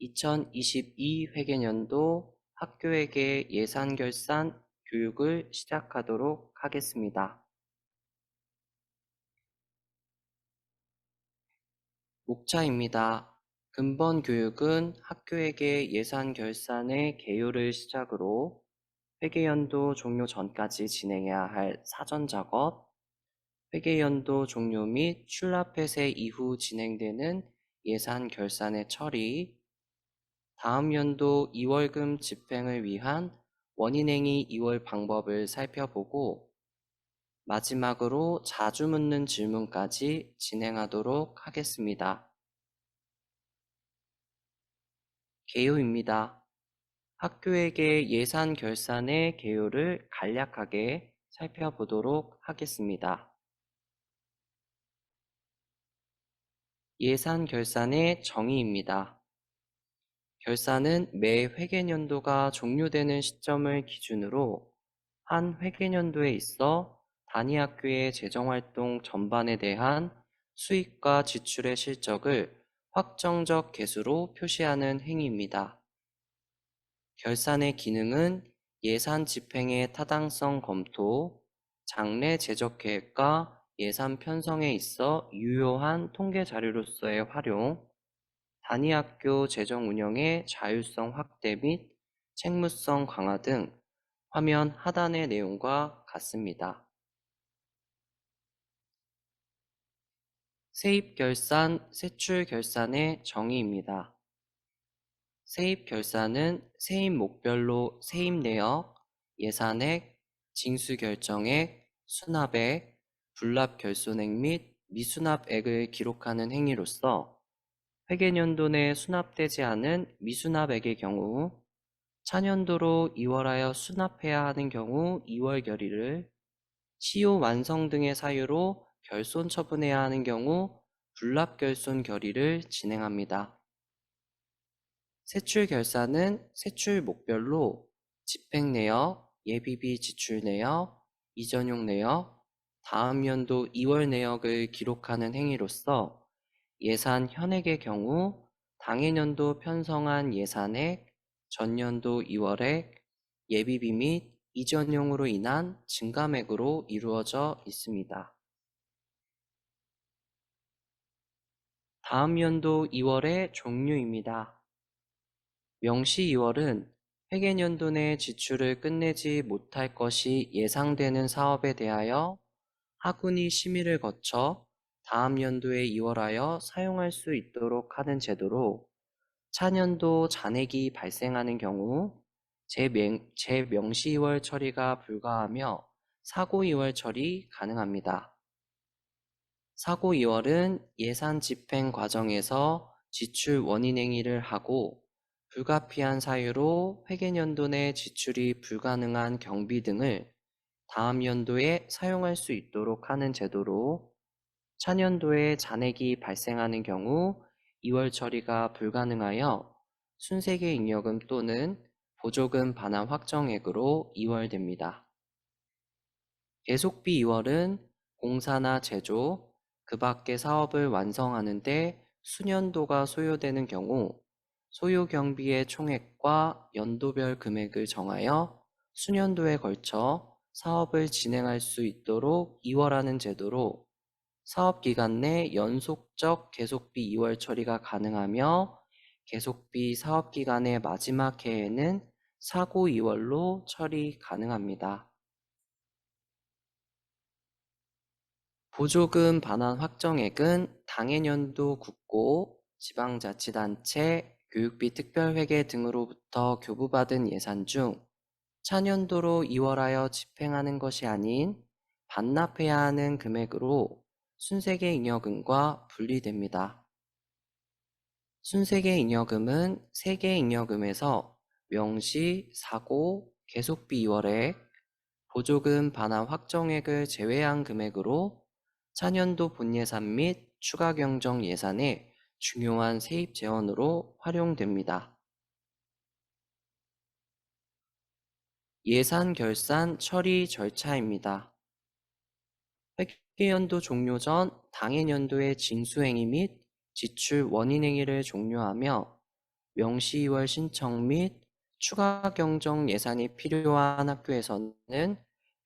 2022 회계연도 학교에게 예산결산 교육을 시작하도록 하겠습니다. 목차입니다. 근본 교육은 학교에게 예산결산의 개요를 시작으로 회계연도 종료 전까지 진행해야 할 사전 작업, 회계연도 종료 및 출납회세 이후 진행되는 예산 결산의 처리, 다음 연도 2월금 집행을 위한 원인행위 2월 방법을 살펴보고 마지막으로 자주 묻는 질문까지 진행하도록 하겠습니다. 개요입니다. 학교에게 예산 결산의 개요를 간략하게 살펴보도록 하겠습니다. 예산 결산의 정의입니다. 결산은 매 회계연도가 종료되는 시점을 기준으로 한 회계연도에 있어 단위 학교의 재정활동 전반에 대한 수익과 지출의 실적을 확정적 개수로 표시하는 행위입니다. 결산의 기능은 예산 집행의 타당성 검토, 장래 재적 계획과 예산 편성에 있어 유효한 통계 자료로서의 활용, 단위 학교 재정 운영의 자율성 확대 및 책무성 강화 등 화면 하단의 내용과 같습니다. 세입결산, 세출결산의 정의입니다. 세입결산은 세입 목별로 세입 내역, 예산액, 징수결정액, 수납액, 불납결손액 및 미수납액을 기록하는 행위로서 회계연도 내 수납되지 않은 미수납액의 경우 차년도로 2월하여 수납해야 하는 경우 2월 결의를, 시효 완성 등의 사유로 결손 처분해야 하는 경우 불납결손 결의를 진행합니다. 세출 결산은 세출 목별로 집행 내역, 예비비 지출 내역, 이전용 내역, 다음 연도 2월 내역을 기록하는 행위로서 예산 현액의 경우 당해년도 편성한 예산액, 전년도 2월액, 예비비 및 이전용으로 인한 증감액으로 이루어져 있습니다. 다음 연도 2월의 종류입니다. 명시 2월은 회계연도 내 지출을 끝내지 못할 것이 예상되는 사업에 대하여 하군이 심의를 거쳐 다음 연도에 2월하여 사용할 수 있도록 하는 제도로 차년도 잔액이 발생하는 경우 재명시 2월 처리가 불가하며 사고 2월 처리 가능합니다. 사고 2월은 예산 집행 과정에서 지출 원인 행위를 하고 불가피한 사유로 회계연도 내 지출이 불가능한 경비 등을 다음 연도에 사용할 수 있도록 하는 제도로 차년도에 잔액이 발생하는 경우 2월 처리가 불가능하여 순세계 잉여금 또는 보조금 반환 확정액으로 2월됩니다. 계속비 2월은 공사나 제조, 그 밖의 사업을 완성하는 데 수년도가 소요되는 경우 소요 경비의 총액과 연도별 금액을 정하여 수년도에 걸쳐 사업을 진행할 수 있도록 2월하는 제도로 사업기간 내 연속적 계속비 2월 처리가 가능하며 계속비 사업기간의 마지막 해에는 사고 2월로 처리 가능합니다. 보조금 반환 확정액은 당해년도 국고, 지방자치단체, 교육비 특별회계 등으로부터 교부받은 예산 중 차년도로 2월하여 집행하는 것이 아닌 반납해야 하는 금액으로 순세계 잉여금과 분리됩니다. 순세계 잉여금은 세계 잉여금에서 명시, 사고, 계속비 2월액, 보조금 반환 확정액을 제외한 금액으로 차년도 본예산 및 추가 경정 예산의 중요한 세입 재원으로 활용됩니다. 예산 결산 처리 절차입니다. 회계연도 종료 전 당해년도의 징수행위 및 지출 원인행위를 종료하며 명시2월 신청 및 추가 경정 예산이 필요한 학교에서는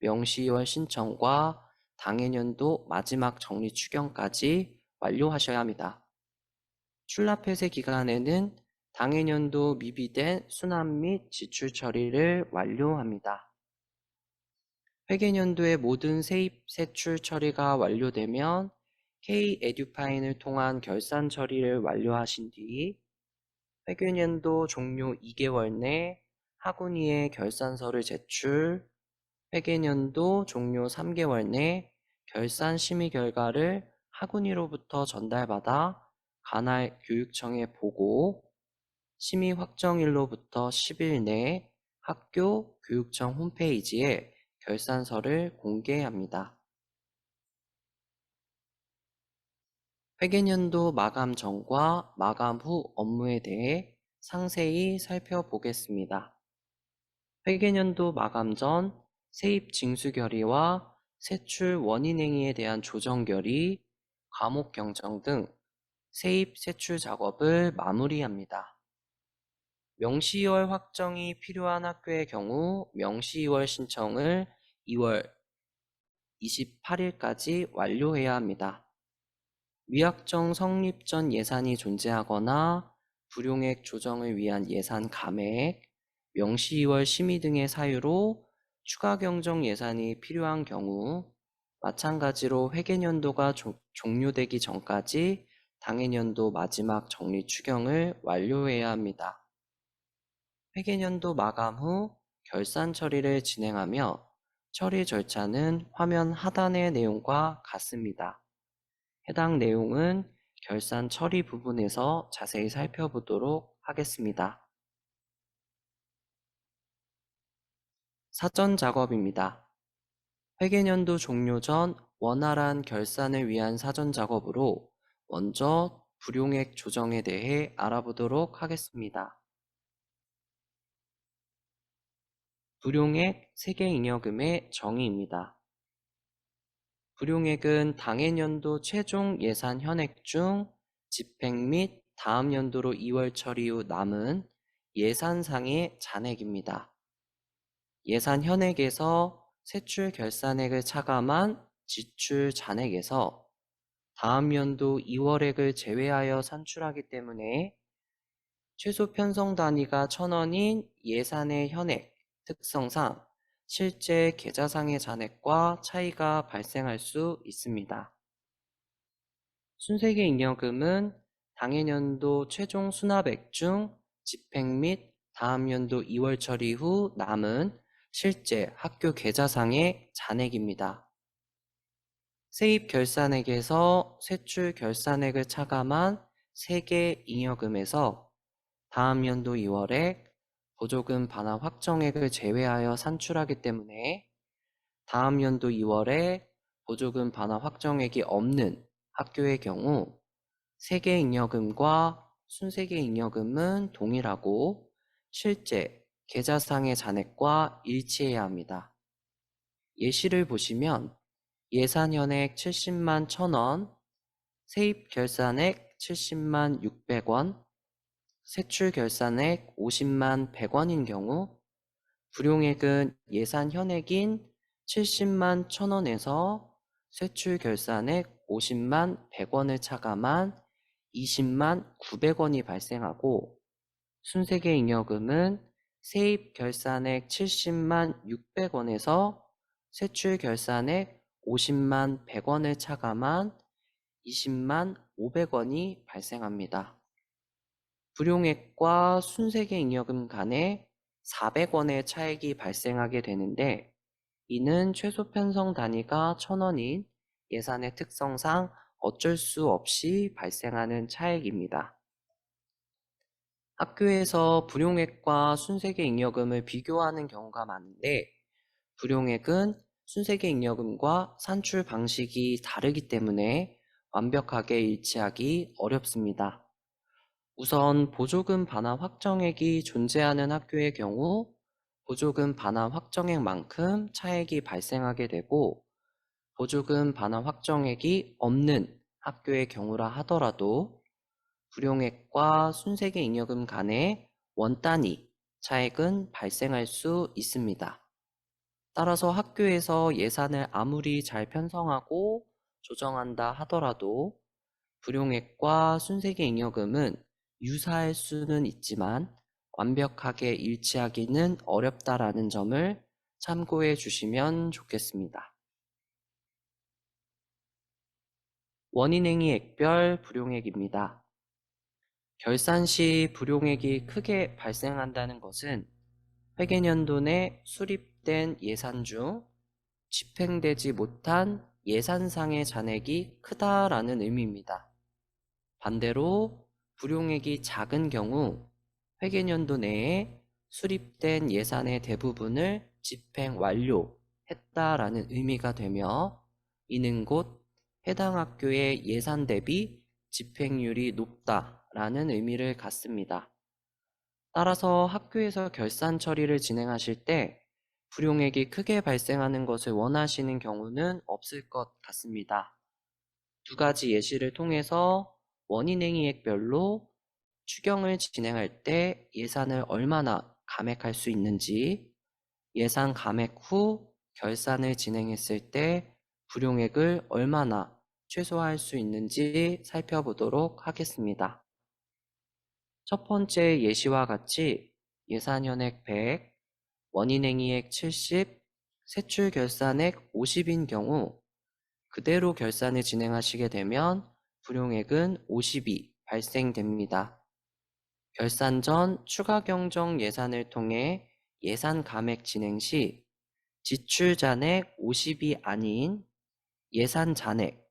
명시2월 신청과 당해년도 마지막 정리 추경까지 완료하셔야 합니다. 출납폐쇄 기간에는 당해년도 미비된 수납 및 지출 처리를 완료합니다. 회계년도의 모든 세입 세출 처리가 완료되면 K-에듀파인을 통한 결산 처리를 완료하신 뒤 회계년도 종료 2개월 내 학운위에 결산서를 제출, 회계년도 종료 3개월 내 결산 심의 결과를 학운위로부터 전달받아 관할 교육청에 보고, 심의 확정일로부터 10일 내 학교 교육청 홈페이지에 결산서를 공개합니다. 회계년도 마감 전과 마감 후 업무에 대해 상세히 살펴보겠습니다. 회계년도 마감 전 세입 징수 결의와 세출 원인 행위에 대한 조정 결의, 과목 경정 등 세입 세출 작업을 마무리합니다. 명시2월 확정이 필요한 학교의 경우 명시2월 신청을 2월 28일까지 완료해야 합니다. 위학정 성립 전 예산이 존재하거나 불용액 조정을 위한 예산 감액, 명시2월 심의 등의 사유로 추가 경정 예산이 필요한 경우 마찬가지로 회계년도가 종료되기 전까지 당해년도 마지막 정리 추경을 완료해야 합니다. 회계년도 마감 후 결산 처리를 진행하며 처리 절차는 화면 하단의 내용과 같습니다. 해당 내용은 결산 처리 부분에서 자세히 살펴보도록 하겠습니다. 사전 작업입니다. 회계년도 종료 전 원활한 결산을 위한 사전 작업으로 먼저 불용액 조정에 대해 알아보도록 하겠습니다. 불용액 세계잉여금의 정의입니다. 불용액은 당해년도 최종 예산 현액 중 집행 및 다음 연도로 2월 처리 후 남은 예산상의 잔액입니다. 예산 현액에서 세출 결산액을 차감한 지출 잔액에서 다음 연도 2월액을 제외하여 산출하기 때문에 최소 편성 단위가 1,000원인 예산의 현액 특성상 실제 계좌상의 잔액과 차이가 발생할 수 있습니다. 순세계 잉여금은 당해년도 최종 수납액 중 집행 및 다음 연도 2월 처리 후 남은 실제 학교 계좌상의 잔액입니다. 세입 결산액에서 세출 결산액을 차감한 세계 잉여금에서 다음 연도 2월에 보조금 반환 확정액을 제외하여 산출하기 때문에 다음 연도 2월에 보조금 반환 확정액이 없는 학교의 경우 세계잉여금과 순세계잉여금은 동일하고 실제 계좌상의 잔액과 일치해야 합니다. 예시를 보시면 예산 현액 70만 1,000원, 세입 결산액 70만 600원, 세출 결산액 50만 100원인 경우 불용액은 예산 현액인 70만 1,000원에서 세출 결산액 50만 100원을 차감한 20만 900원이 발생하고, 순세계 잉여금은 세입 결산액 70만 600원에서 세출 결산액 50만 100원을 차감한 20만 500원이 발생합니다. 불용액과 순세계 잉여금 간에 400원의 차액이 발생하게 되는데, 이는 최소 편성 단위가 1,000원인 예산의 특성상 어쩔 수 없이 발생하는 차액입니다. 학교에서 불용액과 순세계 잉여금을 비교하는 경우가 많은데, 불용액은 순세계 잉여금과 산출 방식이 다르기 때문에 완벽하게 일치하기 어렵습니다. 우선 보조금 반환 확정액이 존재하는 학교의 경우 보조금 반환 확정액만큼 차액이 발생하게 되고, 보조금 반환 확정액이 없는 학교의 경우라 하더라도 불용액과 순세계잉여금 간의 원단위 차액은 발생할 수 있습니다. 따라서 학교에서 예산을 아무리 잘 편성하고 조정한다 하더라도 불용액과 순세계잉여금은 유사할 수는 있지만 완벽하게 일치하기는 어렵다라는 점을 참고해 주시면 좋겠습니다. 원인행위 액별 불용액입니다. 결산 시 불용액이 크게 발생한다는 것은 회계연도 내 수립된 예산 중 집행되지 못한 예산상의 잔액이 크다라는 의미입니다. 반대로 불용액이 작은 경우 회계연도 내에 수립된 예산의 대부분을 집행 완료했다라는 의미가 되며 이는 곧 해당 학교의 예산 대비 집행률이 높다라는 의미를 갖습니다. 따라서 학교에서 결산 처리를 진행하실 때 불용액이 크게 발생하는 것을 원하시는 경우는 없을 것 같습니다. 두 가지 예시를 통해서 원인행위액별로 추경을 진행할 때 예산을 얼마나 감액할 수 있는지, 예산 감액 후 결산을 진행했을 때 불용액을 얼마나 최소화할 수 있는지 살펴보도록 하겠습니다. 첫 번째 예시와 같이 예산현액 100, 원인행위액 70, 세출결산액 50인 경우 그대로 결산을 진행하시게 되면 불용액은 50이 발생됩니다. 결산 전 추가 경정 예산을 통해 예산 감액 진행 시 지출 잔액 50이 아닌 예산 잔액,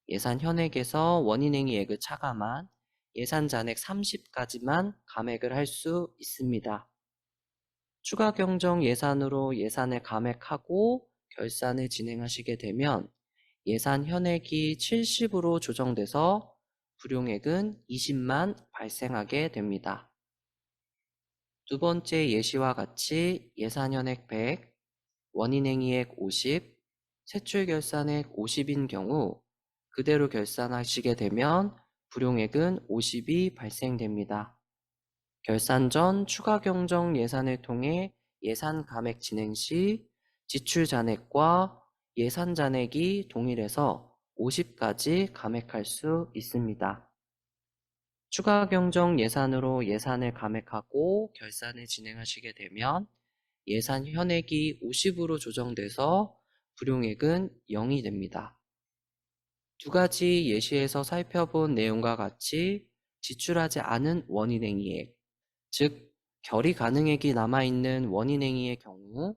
예산 현액에서 원인행위액을 차감한 예산 잔액 30까지만 감액을 할 수 있습니다. 추가 경정 예산으로 예산을 감액하고 결산을 진행하시게 되면 예산 현액이 70으로 조정돼서 불용액은 20만 발생하게 됩니다. 두 번째 예시와 같이 예산 현액 100, 원인행위액 50, 세출결산액 50인 경우 그대로 결산하시게 되면 불용액은 50이 발생됩니다. 결산 전 추가 경정 예산을 통해 예산 감액 진행 시 지출 잔액과 예산 잔액이 동일해서 50까지 감액할 수 있습니다. 추가 경정 예산으로 예산을 감액하고 결산을 진행하시게 되면 예산 현액이 50으로 조정돼서 불용액은 0이 됩니다. 두 가지 예시에서 살펴본 내용과 같이 지출하지 않은 원인행위액, 즉 결의 가능액이 남아있는 원인행위의 경우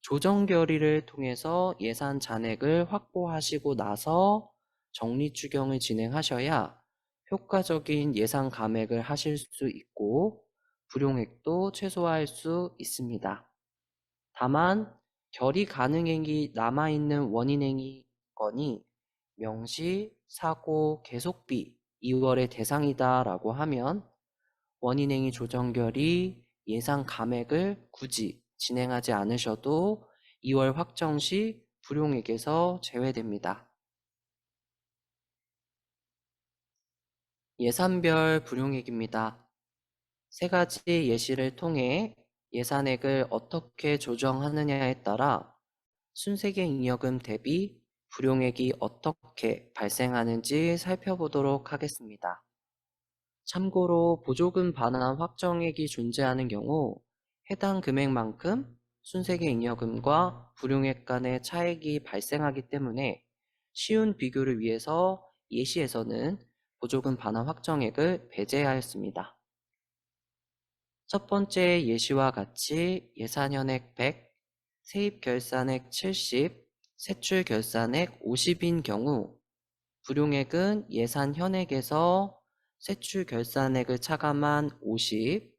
조정 결의를 통해서 예산 잔액을 확보하시고 나서 정리 추경을 진행하셔야 효과적인 예산 감액을 하실 수 있고 불용액도 최소화할 수 있습니다. 다만 결의 가능액이 남아있는 원인행위 건이 명시, 사고, 계속비 2월의 대상이다 라고 하면 원인행위 조정결의 예산 감액을 굳이 진행하지 않으셔도 2월 확정 시 불용액에서 제외됩니다. 예산별 불용액입니다. 세 가지 예시를 통해 예산액을 어떻게 조정하느냐에 따라 순세계잉여금 대비 불용액이 어떻게 발생하는지 살펴보도록 하겠습니다. 참고로 보조금 반환 확정액이 존재하는 경우 해당 금액만큼 순세계잉여금과 불용액 간의 차액이 발생하기 때문에 쉬운 비교를 위해서 예시에서는 보조금 반환 확정액을 배제하였습니다. 첫 번째 예시와 같이 예산현액 100, 세입결산액 70, 세출결산액 50인 경우 불용액은 예산 현액에서 세출결산액을 차감한 50,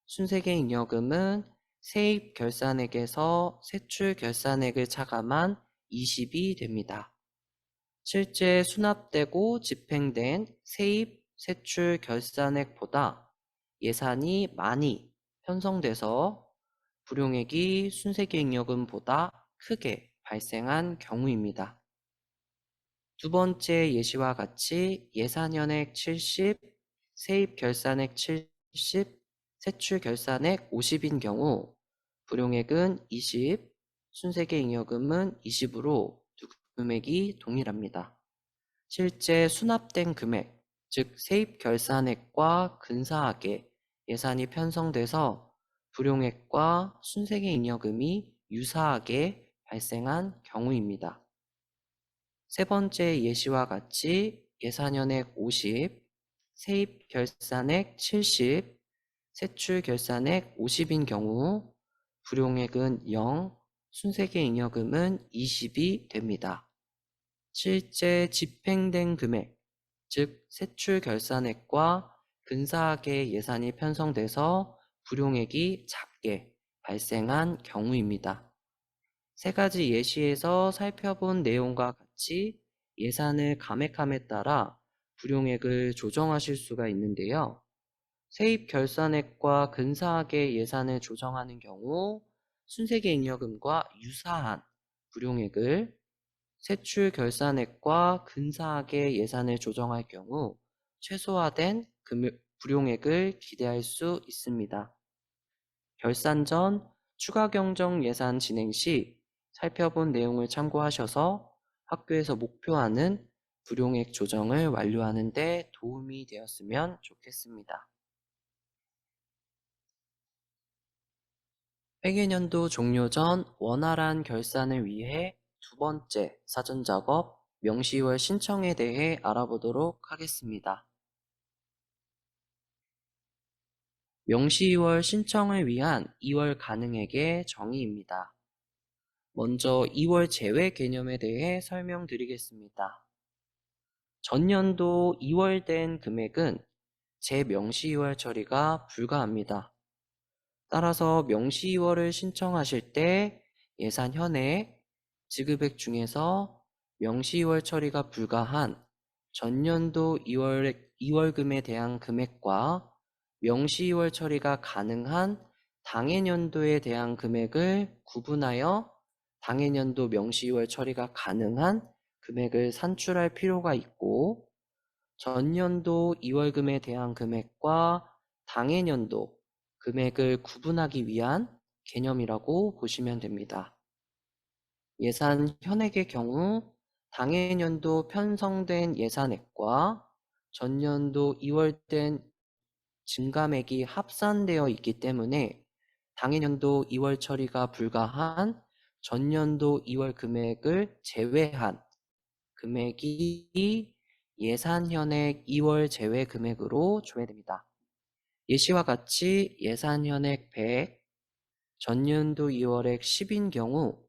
순세계잉여금은 세입결산액에서 세출결산액을 차감한 20이 됩니다. 실제 수납되고 집행된 세입, 세출결산액보다 예산이 많이 편성돼서 불용액이 순세계잉여금보다 크게 발생한 경우입니다. 두 번째 예시와 같이 예산현액 70, 세입 결산액 70, 세출 결산액 50인 경우 불용액은 20, 순세계 잉여금은 20으로 두 금액이 동일합니다. 실제 수납된 금액, 즉 세입 결산액과 근사하게 예산이 편성돼서 불용액과 순세계 잉여금이 유사하게 발생한 경우입니다. 세 번째 예시와 같이 예산현액 50, 세입 결산액 70, 세출 결산액 50인 경우 불용액은 0, 순세계 잉여금은 20이 됩니다. 실제 집행된 금액, 즉 세출 결산액과 근사하게 예산이 편성돼서 불용액이 작게 발생한 경우입니다. 세 가지 예시에서 살펴본 내용과 같이 예산을 감액함에 따라 불용액을 조정하실 수가 있는데요. 세입 결산액과 근사하게 예산을 조정하는 경우 순세계 잉여금과 유사한 불용액을, 세출 결산액과 근사하게 예산을 조정할 경우 최소화된 불용액을 기대할 수 있습니다. 결산 전 추가 경정 예산 진행 시 살펴본 내용을 참고하셔서 학교에서 목표하는 불용액 조정을 완료하는 데 도움이 되었으면 좋겠습니다. 회계년도 종료 전 원활한 결산을 위해 두 번째 사전작업 명시월 신청에 대해 알아보도록 하겠습니다. 명시월 신청을 위한 2월 가능액의 정의입니다. 먼저 2월 제외 개념에 대해 설명드리겠습니다. 전년도 2월 된 금액은 재명시 2월 처리가 불가합니다. 따라서 명시 2월을 신청하실 때 예산 현액, 지급액 중에서 명시 2월 처리가 불가한 전년도 2월금에 대한 금액과 명시 2월 처리가 가능한 당해년도에 대한 금액을 구분하여 당해년도 명시 2월 처리가 가능한 금액을 산출할 필요가 있고, 전년도 2월금에 대한 금액과 당해년도 금액을 구분하기 위한 개념이라고 보시면 됩니다. 예산 현액의 경우 당해년도 편성된 예산액과 전년도 2월 된 증감액이 합산되어 있기 때문에 당해년도 2월 처리가 불가한 전년도 2월 금액을 제외한 금액이 예산 현액 2월 제외 금액으로 조회됩니다. 예시와 같이 예산 현액 100, 전년도 2월액 10인 경우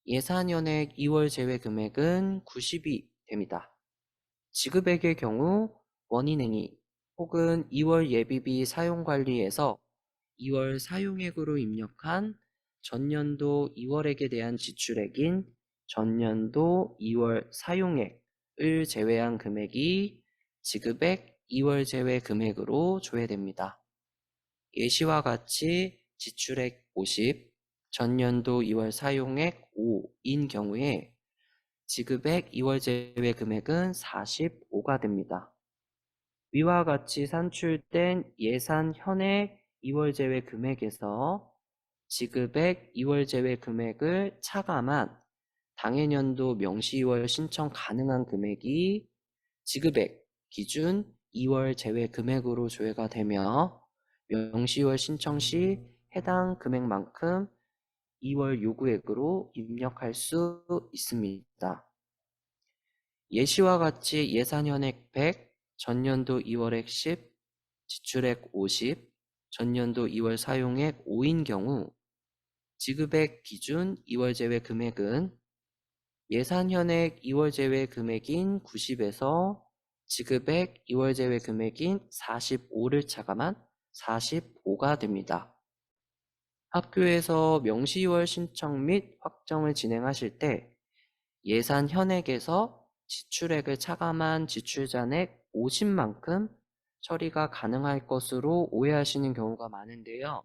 예산 현액 2월 제외 금액은 90이 됩니다. 지급액의 경우 원인행위 혹은 2월 예비비 사용관리에서 2월 사용액으로 입력한 전년도 2월액에 대한 지출액인 전년도 2월 사용액을 제외한 금액이 지급액 2월 제외 금액으로 조회됩니다. 예시와 같이 지출액 50, 전년도 2월 사용액 5인 경우에 지급액 2월 제외 금액은 45가 됩니다. 위와 같이 산출된 예산 현액 2월 제외 금액에서 지급액 2월 제외 금액을 차감한 당해년도 명시 2월 신청 가능한 금액이 지급액 기준 2월 제외 금액으로 조회가 되며 명시 2월 신청 시 해당 금액만큼 2월 요구액으로 입력할 수 있습니다. 예시와 같이 예산 현액 100, 전년도 2월액 10, 지출액 50, 전년도 2월 사용액 5인 경우 지급액 기준 2월 제외 금액은 예산 현액 2월 제외 금액인 90에서 지급액 2월 제외 금액인 45를 차감한 45가 됩니다. 학교에서 명시 2월 신청 및 확정을 진행하실 때 예산 현액에서 지출액을 차감한 지출잔액 50만큼 처리가 가능할 것으로 오해하시는 경우가 많은데요.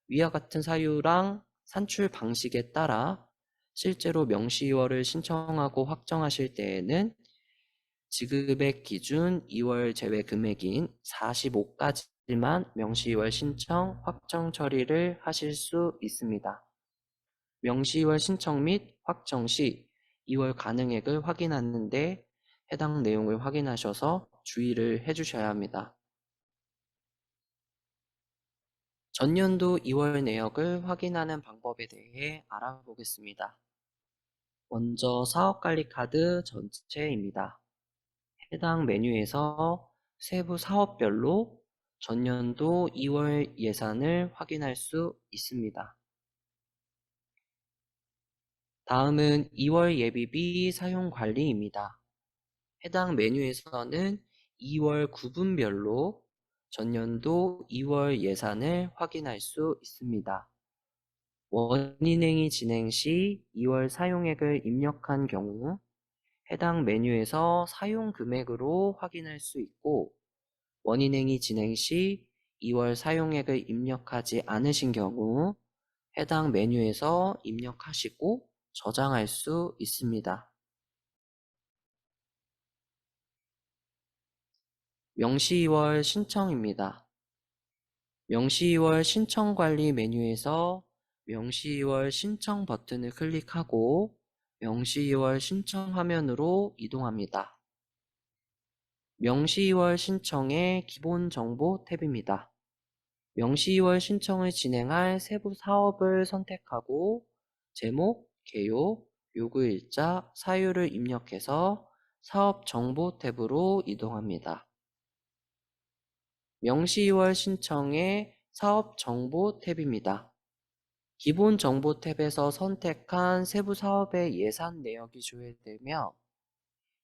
위와 같은 사유랑 산출 방식에 따라 실제로 명시 2월을 신청하고 확정하실 때에는 지급액 기준 2월 제외 금액인 45까지만 명시 2월 신청 확정 처리를 하실 수 있습니다. 명시 2월 신청 및 확정 시 2월 가능액을 확인하는데 해당 내용을 확인하셔서 주의를 해주셔야 합니다. 전년도 2월 내역을 확인하는 방법에 대해 알아보겠습니다. 먼저 사업관리카드 전체입니다. 해당 메뉴에서 세부 사업별로 전년도 2월 예산을 확인할 수 있습니다. 다음은 2월 예비비 사용관리입니다. 해당 메뉴에서는 2월 구분별로 전년도 2월 예산을 확인할 수 있습니다. 원인행위 진행 시 2월 사용액을 입력한 경우 해당 메뉴에서 사용 금액으로 확인할 수 있고, 원인행위 진행 시 2월 사용액을 입력하지 않으신 경우 해당 메뉴에서 입력하시고 저장할 수 있습니다. 명시 2월 신청입니다. 명시 2월 신청 관리 메뉴에서 명시 2월 신청 버튼을 클릭하고 명시 2월 신청 화면으로 이동합니다. 명시 2월 신청의 기본 정보 탭입니다. 명시 2월 신청을 진행할 세부 사업을 선택하고 제목, 개요, 요구일자, 사유를 입력해서 사업 정보 탭으로 이동합니다. 명시 2월 신청의 사업 정보 탭입니다. 기본 정보 탭에서 선택한 세부 사업의 예산 내역이 조회되며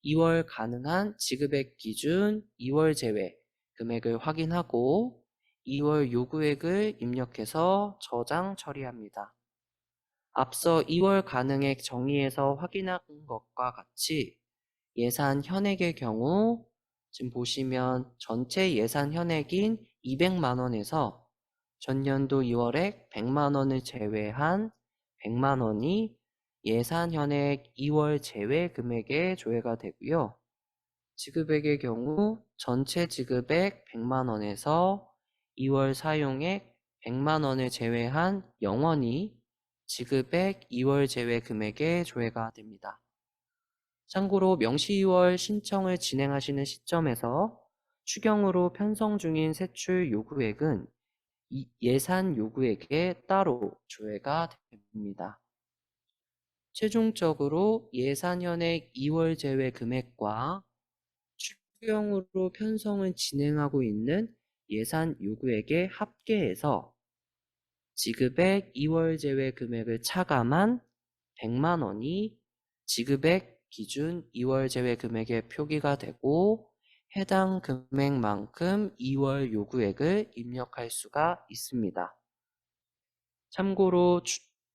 2월 가능한 지급액 기준 2월 제외 금액을 확인하고 2월 요구액을 입력해서 저장 처리합니다. 앞서 2월 가능액 정의에서 확인한 것과 같이 예산 현액의 경우 지금 보시면 전체 예산 현액인 200만 원에서 전년도 2월액 100만 원을 제외한 100만 원이 예산 현액 2월 제외 금액에 조회가 되고요. 지급액의 경우 전체 지급액 100만 원에서 2월 사용액 100만 원을 제외한 0원이 지급액 2월 제외 금액에 조회가 됩니다. 참고로 명시 2월 신청을 진행하시는 시점에서 추경으로 편성 중인 세출 요구액은 예산 요구액에 따로 조회가 됩니다. 최종적으로 예산 현액 2월 제외 금액과 추경으로 편성을 진행하고 있는 예산 요구액의 합계해서 지급액 2월 제외 금액을 차감한 100만 원이 지급액 기준 2월 제외 금액에 표기가 되고 해당 금액만큼 2월 요구액을 입력할 수가 있습니다. 참고로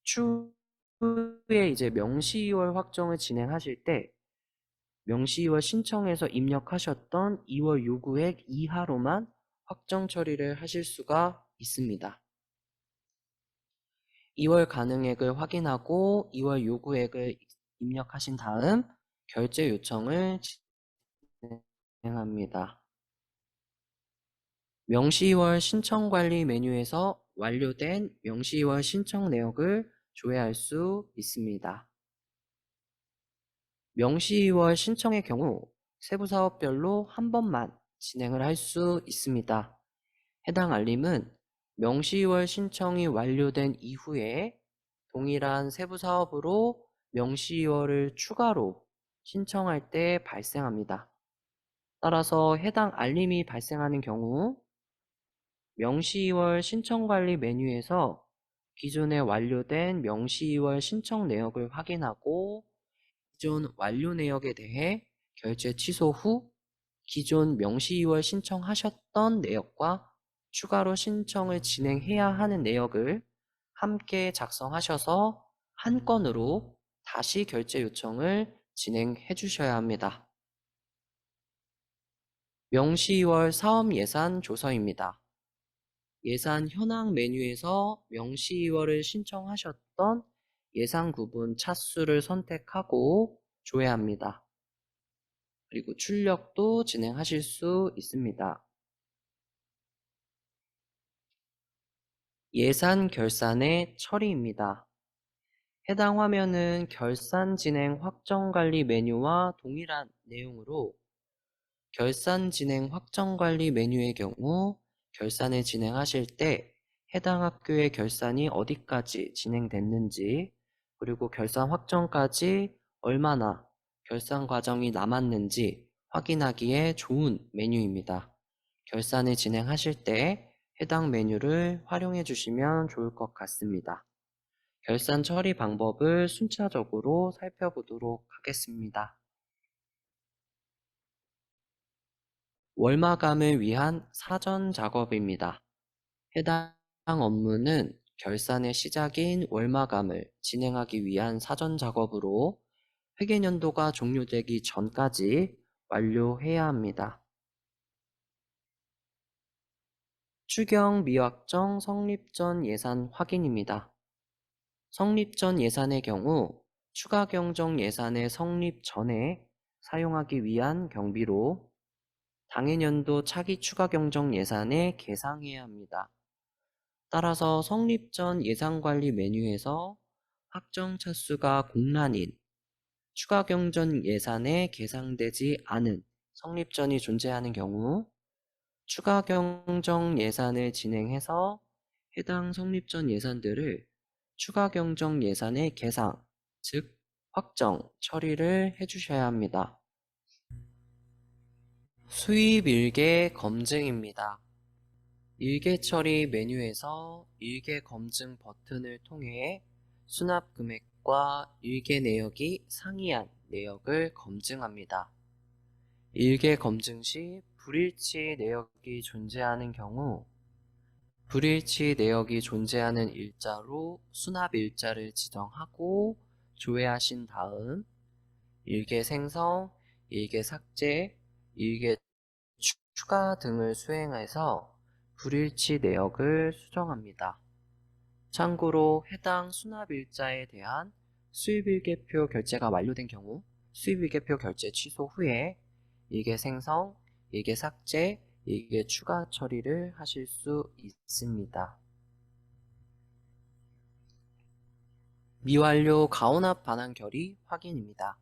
추후에 이제 명시 2월 확정을 진행하실 때 명시 2월 신청해서 입력하셨던 2월 요구액 이하로만 확정 처리를 하실 수가 있습니다. 2월 가능액을 확인하고 2월 요구액을 입력하신 다음 결제 요청을 진행합니다. 명시 2월 신청 관리 메뉴에서 완료된 명시 2월 신청 내역을 조회할 수 있습니다. 명시 2월 신청의 경우 세부 사업별로 한 번만 진행을 할 수 있습니다. 해당 알림은 명시 2월 신청이 완료된 이후에 동일한 세부 사업으로 명시 2월을 추가로 신청할 때 발생합니다. 따라서 해당 알림이 발생하는 경우 명시 2월 신청 관리 메뉴에서 기존에 완료된 명시 2월 신청 내역을 확인하고 기존 완료 내역에 대해 결제 취소 후 기존 명시 2월 신청하셨던 내역과 추가로 신청을 진행해야 하는 내역을 함께 작성하셔서 한 건으로 다시 결제 요청을 진행해 주셔야 합니다. 명시 2월 사업 예산 조서입니다. 예산 현황 메뉴에서 명시 2월을 신청하셨던 예산 구분 차수를 선택하고 조회합니다. 그리고 출력도 진행하실 수 있습니다. 예산 결산의 처리입니다. 해당 화면은 결산 진행 확정 관리 메뉴와 동일한 내용으로 결산 진행 확정 관리 메뉴의 경우 결산을 진행하실 때 해당 학교의 결산이 어디까지 진행됐는지 그리고 결산 확정까지 얼마나 결산 과정이 남았는지 확인하기에 좋은 메뉴입니다. 결산을 진행하실 때 해당 메뉴를 활용해 주시면 좋을 것 같습니다. 결산 처리 방법을 순차적으로 살펴보도록 하겠습니다. 월마감을 위한 사전 작업입니다. 해당 업무는 결산의 시작인 월마감을 진행하기 위한 사전 작업으로 회계연도가 종료되기 전까지 완료해야 합니다. 추경 미확정 성립 전 예산 확인입니다. 성립 전 예산의 경우 추가 경정 예산의 성립 전에 사용하기 위한 경비로 당해년도 차기 추가 경정 예산에 계상해야 합니다. 따라서 성립 전 예산관리 메뉴에서 확정 차수가 공란인 추가 경정 예산에 계상되지 않은 성립전이 존재하는 경우 추가 경정 예산을 진행해서 해당 성립전 예산들을 추가 경정 예산의 계상, 즉 확정, 처리를 해주셔야 합니다. 수입 일계 검증입니다. 일계 처리 메뉴에서 일계 검증 버튼을 통해 수납 금액과 일계 내역이 상이한 내역을 검증합니다. 일계 검증 시 불일치 내역이 존재하는 경우 불일치 내역이 존재하는 일자로 수납 일자를 지정하고 조회하신 다음 일계 생성, 일계 삭제, 일계 추가 등을 수행해서 불일치 내역을 수정합니다. 참고로 해당 수납일자에 대한 수입일계표 결제가 완료된 경우 수입일계표 결제 취소 후에 일계 생성, 일계 삭제, 일계 추가 처리를 하실 수 있습니다. 미완료 가온합 반환 결의 확인입니다.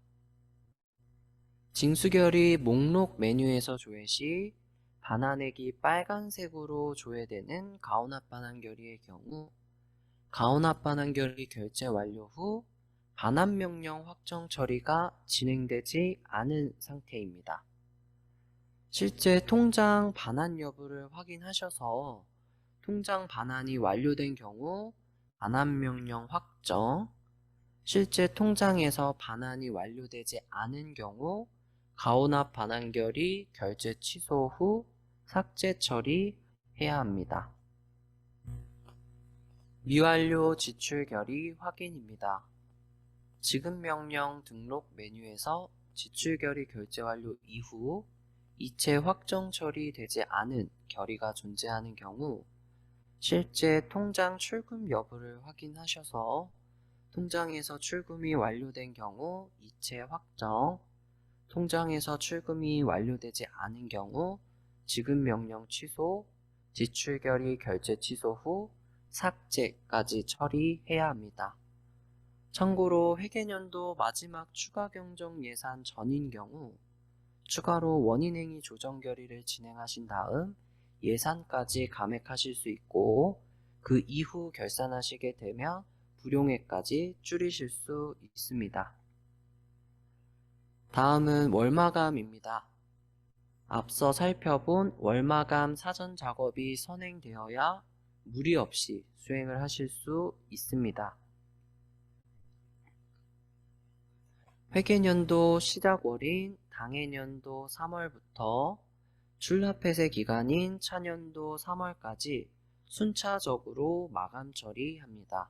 징수결의 목록 메뉴에서 조회 시 반환액이 빨간색으로 조회되는 가온합 반환 결의의 경우 가온합 반환 결의 결제 완료 후 반환 명령 확정 처리가 진행되지 않은 상태입니다. 실제 통장 반환 여부를 확인하셔서 통장 반환이 완료된 경우 반환 명령 확정, 실제 통장에서 반환이 완료되지 않은 경우 가온합 반환 결의 결제 취소 후 삭제 처리해야 합니다. 미완료 지출 결의 확인입니다. 지급 명령 등록 메뉴에서 지출 결의 결제 완료 이후 이체 확정 처리되지 않은 결의가 존재하는 경우 실제 통장 출금 여부를 확인하셔서 통장에서 출금이 완료된 경우 이체 확정, 통장에서 출금이 완료되지 않은 경우 지급 명령 취소, 지출 결의 결제 취소 후 삭제까지 처리해야 합니다. 참고로 회계연도 마지막 추가 경정 예산 전인 경우 추가로 원인행위 조정 결의를 진행하신 다음 예산까지 감액하실 수 있고 그 이후 결산하시게 되면 불용액까지 줄이실 수 있습니다. 다음은 월마감입니다. 앞서 살펴본 월마감 사전 작업이 선행되어야 무리 없이 수행을 하실 수 있습니다. 회계연도 시작월인 당해년도 3월부터 출납회세 기간인 차년도 3월까지 순차적으로 마감 처리합니다.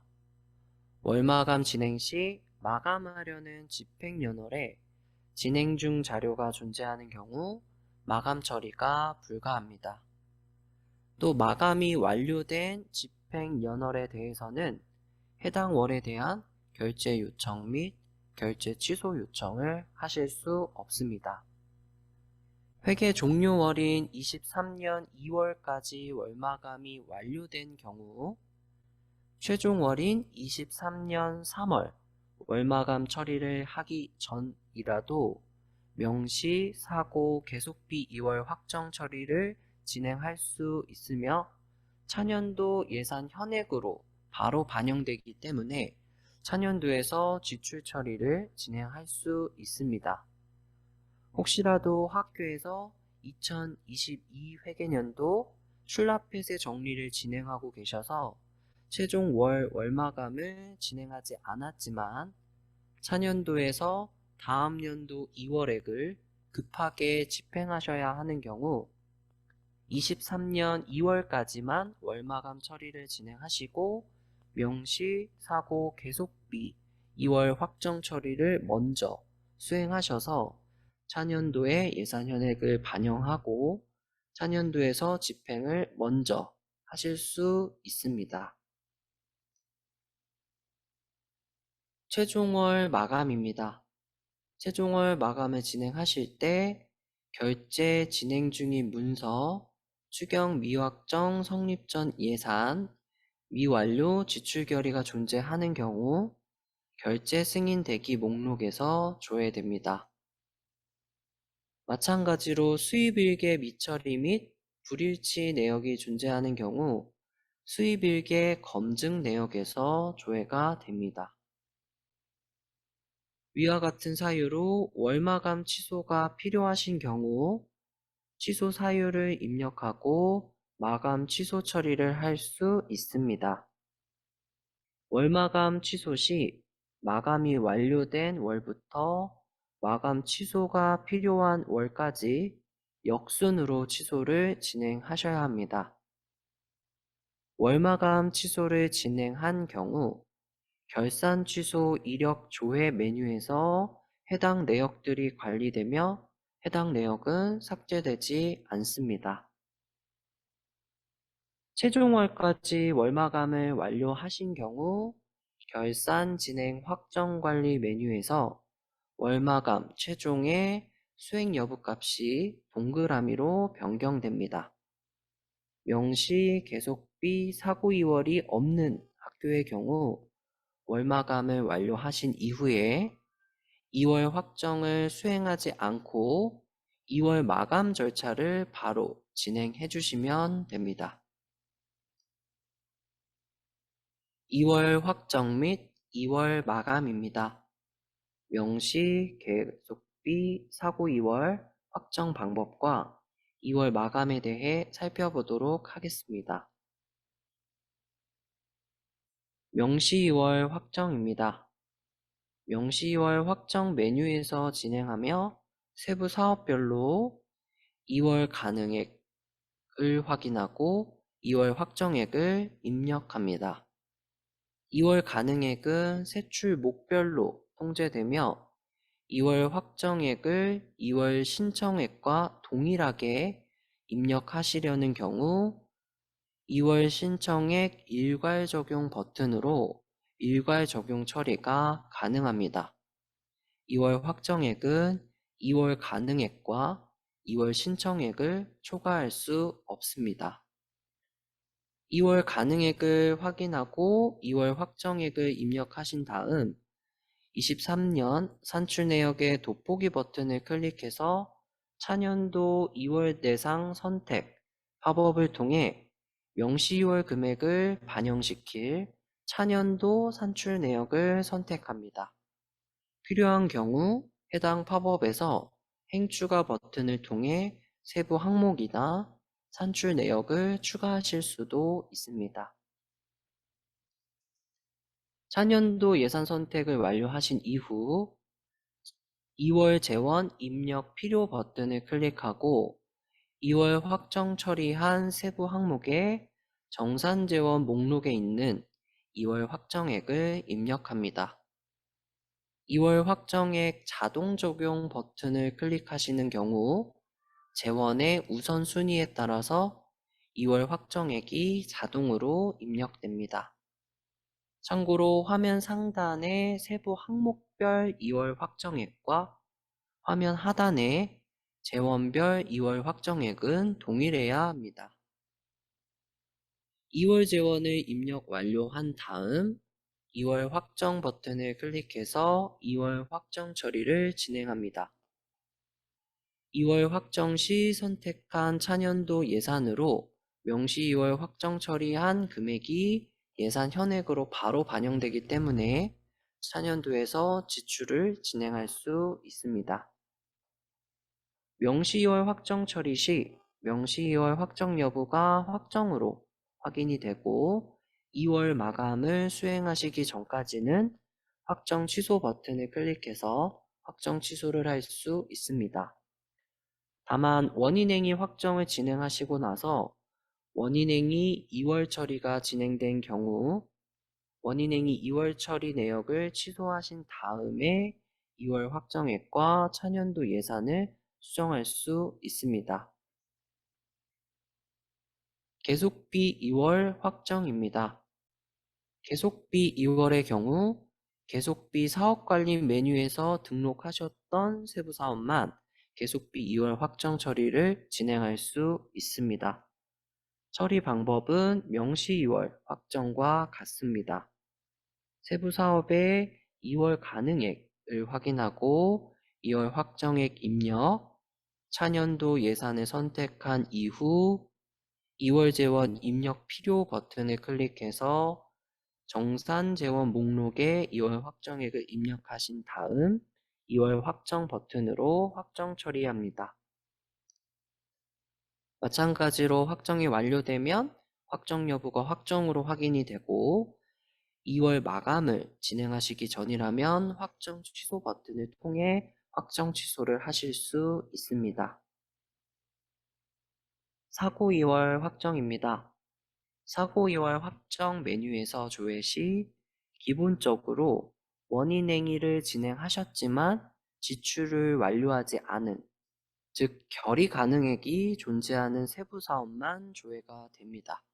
월마감 진행 시 마감하려는 집행연월에 진행 중 자료가 존재하는 경우 마감 처리가 불가합니다. 또 마감이 완료된 집행연월에 대해서는 해당 월에 대한 결제 요청 및 결제 취소 요청을 하실 수 없습니다. 회계 종료월인 23년 2월까지 월마감이 완료된 경우, 최종월인 23년 3월 월마감 처리를 하기 전이라도 명시 사고 계속비 2월 확정 처리를 진행할 수 있으며 차년도 예산 현액으로 바로 반영되기 때문에 차년도에서 지출 처리를 진행할 수 있습니다. 혹시라도 학교에서 2022 회계년도 출납폐쇄 정리를 진행하고 계셔서 최종 월마감을 진행하지 않았지만 차년도에서 다음 연도 2월액을 급하게 집행하셔야 하는 경우 23년 2월까지만 월마감 처리를 진행하시고 명시 사고 계속비 2월 확정 처리를 먼저 수행하셔서 차년도에 예산 현액을 반영하고 차년도에서 집행을 먼저 하실 수 있습니다. 최종월 마감입니다. 최종월 마감을 진행하실 때 결제 진행 중인 문서, 추경 미확정 성립 전 예산, 미완료 지출 결의가 존재하는 경우 결제 승인 대기 목록에서 조회됩니다. 마찬가지로 수입일계 미처리 및 불일치 내역이 존재하는 경우 수입일계 검증 내역에서 조회가 됩니다. 위와 같은 사유로 월마감 취소가 필요하신 경우 취소 사유를 입력하고 마감 취소 처리를 할 수 있습니다. 월마감 취소 시 마감이 완료된 월부터 마감 취소가 필요한 월까지 역순으로 취소를 진행하셔야 합니다. 월마감 취소를 진행한 경우 결산 취소 이력 조회 메뉴에서 해당 내역들이 관리되며 해당 내역은 삭제되지 않습니다. 최종월까지 월마감을 완료하신 경우 결산 진행 확정 관리 메뉴에서 월마감 최종의 수행 여부 값이 동그라미로 변경됩니다. 명시 계속비 사고 이월이 없는 학교의 경우 월마감을 완료하신 이후에 2월 확정을 수행하지 않고 2월 마감 절차를 바로 진행해 주시면 됩니다. 2월 확정 및 2월 마감입니다. 명시 계속비 사고 2월 확정 방법과 2월 마감에 대해 살펴보도록 하겠습니다. 명시 2월 확정입니다. 명시 2월 확정 메뉴에서 진행하며 세부 사업별로 2월 가능액을 확인하고 2월 확정액을 입력합니다. 2월 가능액은 세출 목별로 통제되며 2월 확정액을 2월 신청액과 동일하게 입력하시려는 경우 2월 신청액 일괄 적용 버튼으로 일괄 적용 처리가 가능합니다. 2월 확정액은 2월 가능액과 2월 신청액을 초과할 수 없습니다. 2월 가능액을 확인하고 2월 확정액을 입력하신 다음 23년 산출 내역의 돋보기 버튼을 클릭해서 차년도 2월 대상 선택 팝업을 통해 명시 2월 금액을 반영시킬 차년도 산출 내역을 선택합니다. 필요한 경우 해당 팝업에서 행추가 버튼을 통해 세부 항목이나 산출 내역을 추가하실 수도 있습니다. 차년도 예산 선택을 완료하신 이후 2월 재원 입력 필요 버튼을 클릭하고 2월 확정 처리한 세부 항목에 정산 재원 목록에 있는 2월 확정액을 입력합니다. 2월 확정액 자동 적용 버튼을 클릭하시는 경우 재원의 우선순위에 따라서 2월 확정액이 자동으로 입력됩니다. 참고로 화면 상단의 세부 항목별 2월 확정액과 화면 하단에 재원별 2월 확정액은 동일해야 합니다. 2월 재원을 입력 완료한 다음 2월 확정 버튼을 클릭해서 2월 확정 처리를 진행합니다. 2월 확정 시 선택한 차년도 예산으로 명시 2월 확정 처리한 금액이 예산 현액으로 바로 반영되기 때문에 차년도에서 지출을 진행할 수 있습니다. 명시 2월 확정 처리 시 명시 2월 확정 여부가 확정으로 확인이 되고 2월 마감을 수행하시기 전까지는 확정 취소 버튼을 클릭해서 확정 취소를 할 수 있습니다. 다만 원인행위 확정을 진행하시고 나서 원인행위 2월 처리가 진행된 경우 원인행위 2월 처리 내역을 취소하신 다음에 2월 확정액과 차년도 예산을 수정할 수 있습니다. 계속비 2월 확정입니다. 계속비 2월의 경우 계속비 사업관리 메뉴에서 등록하셨던 세부사업만 계속비 2월 확정 처리를 진행할 수 있습니다. 처리 방법은 명시 2월 확정과 같습니다. 세부사업의 2월 가능액을 확인하고 2월 확정액 입력, 차년도 예산을 선택한 이후 2월 재원 입력 필요 버튼을 클릭해서 정산 재원 목록에 2월 확정액을 입력하신 다음 2월 확정 버튼으로 확정 처리합니다. 마찬가지로 확정이 완료되면 확정 여부가 확정으로 확인이 되고 2월 마감을 진행하시기 전이라면 확정 취소 버튼을 통해 확정 취소를 하실 수 있습니다. 사고 2월 확정입니다. 사고 2월 확정 메뉴에서 조회 시 기본적으로 원인행위를 진행하셨지만 지출을 완료하지 않은, 즉 결의 가능액이 존재하는 세부사업만 조회가 됩니다.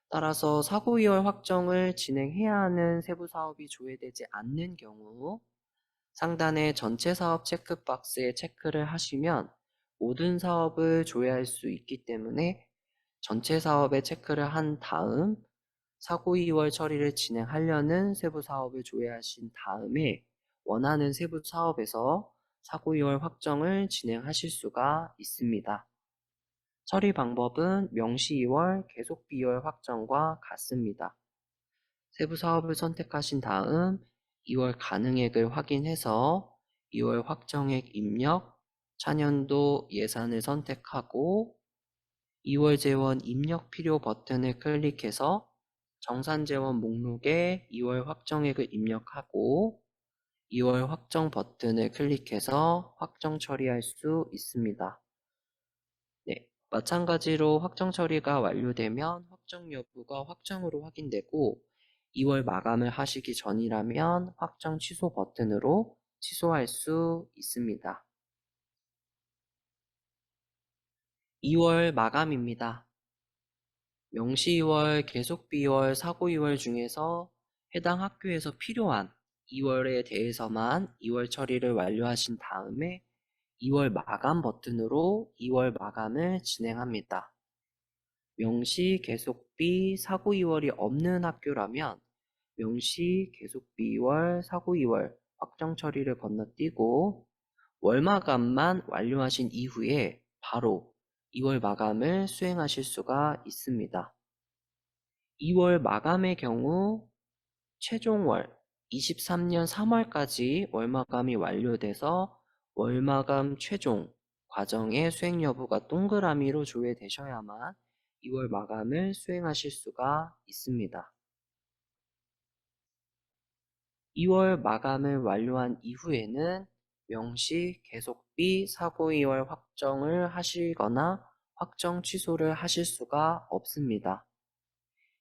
따라서 사고 2월 확정을 진행해야 하는 세부사업이 조회되지 않는 경우 상단의 전체 사업 체크박스에 체크를 하시면 모든 사업을 조회할 수 있기 때문에 전체 사업에 체크를 한 다음 사고 2월 처리를 진행하려는 세부 사업을 조회하신 다음에 원하는 세부 사업에서 사고 2월 확정을 진행하실 수가 있습니다. 처리 방법은 명시 2월, 계속비 2월 확정과 같습니다. 세부 사업을 선택하신 다음 2월 가능액을 확인해서 2월 확정액 입력, 차년도 예산을 선택하고 2월 재원 입력 필요 버튼을 클릭해서 정산재원 목록에 2월 확정액을 입력하고 2월 확정 버튼을 클릭해서 확정 처리할 수 있습니다. 네, 마찬가지로 확정 처리가 완료되면 확정 여부가 확정으로 확인되고 2월 마감을 하시기 전이라면 확정 취소 버튼으로 취소할 수 있습니다. 2월 마감입니다. 명시 2월, 계속비 2월, 사고 2월 중에서 해당 학교에서 필요한 2월에 대해서만 2월 처리를 완료하신 다음에 2월 마감 버튼으로 2월 마감을 진행합니다. 명시, 계속비, 사고 2월이 없는 학교라면 명시, 계속비 2월, 사고 2월 확정 처리를 건너뛰고 월 마감만 완료하신 이후에 바로 2월 마감을 수행하실 수가 있습니다. 2월 마감의 경우 최종월 23년 3월까지 월마감이 완료돼서 월마감 최종 과정의 수행 여부가 동그라미로 조회되셔야만 2월 마감을 수행하실 수가 있습니다. 2월 마감을 완료한 이후에는 명시, 계속비, 사고 2월 확정을 하시거나 확정 취소를 하실 수가 없습니다.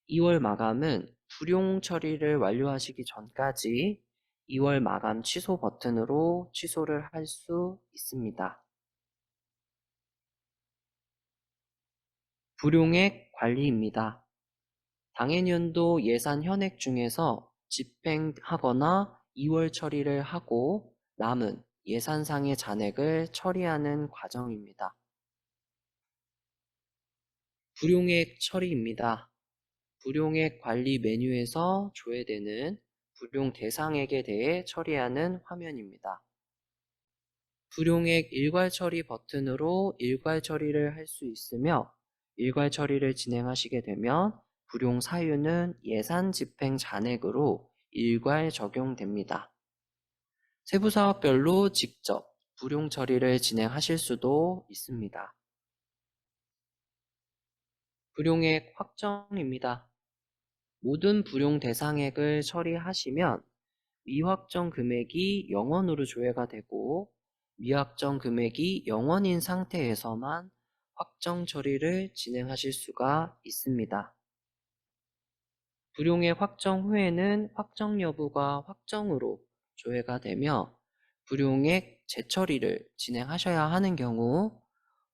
2월 마감은 불용 처리를 완료하시기 전까지 2월 마감 취소 버튼으로 취소를 할 수 있습니다. 불용액 관리입니다. 당해년도 예산 현액 중에서 집행하거나 2월 처리를 하고 남은 예산상의 잔액을 처리하는 과정입니다. 불용액 처리입니다. 불용액 관리 메뉴에서 조회되는 불용 대상액에 대해 처리하는 화면입니다. 불용액 일괄 처리 버튼으로 일괄 처리를 할 수 있으며 일괄 처리를 진행하시게 되면 불용 사유는 예산 집행 잔액으로 일괄 적용됩니다. 세부 사업별로 직접 불용 처리를 진행하실 수도 있습니다. 불용액 확정입니다. 모든 불용 대상액을 처리하시면 미확정 금액이 0원으로 조회가 되고 미확정 금액이 0원인 상태에서만 확정 처리를 진행하실 수가 있습니다. 불용액 확정 후에는 확정 여부가 확정으로 조회가 되며 불용액 재처리를 진행하셔야 하는 경우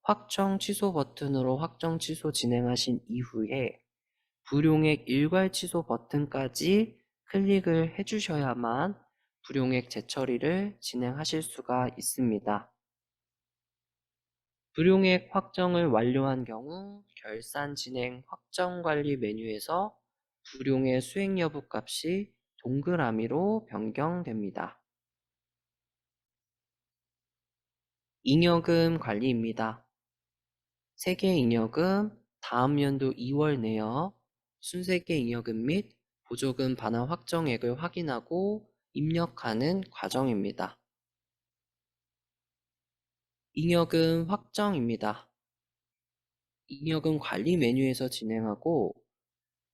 확정 취소 버튼으로 확정 취소 진행하신 이후에 불용액 일괄 취소 버튼까지 클릭을 해주셔야만 불용액 재처리를 진행하실 수가 있습니다. 불용액 확정을 완료한 경우 결산 진행 확정 관리 메뉴에서 불용의 수행 여부 값이 동그라미로 변경됩니다. 잉여금 관리입니다. 세계 잉여금 다음 연도 2월 내역 순세계 잉여금 및 보조금 반환 확정액을 확인하고 입력하는 과정입니다. 잉여금 확정입니다. 잉여금 관리 메뉴에서 진행하고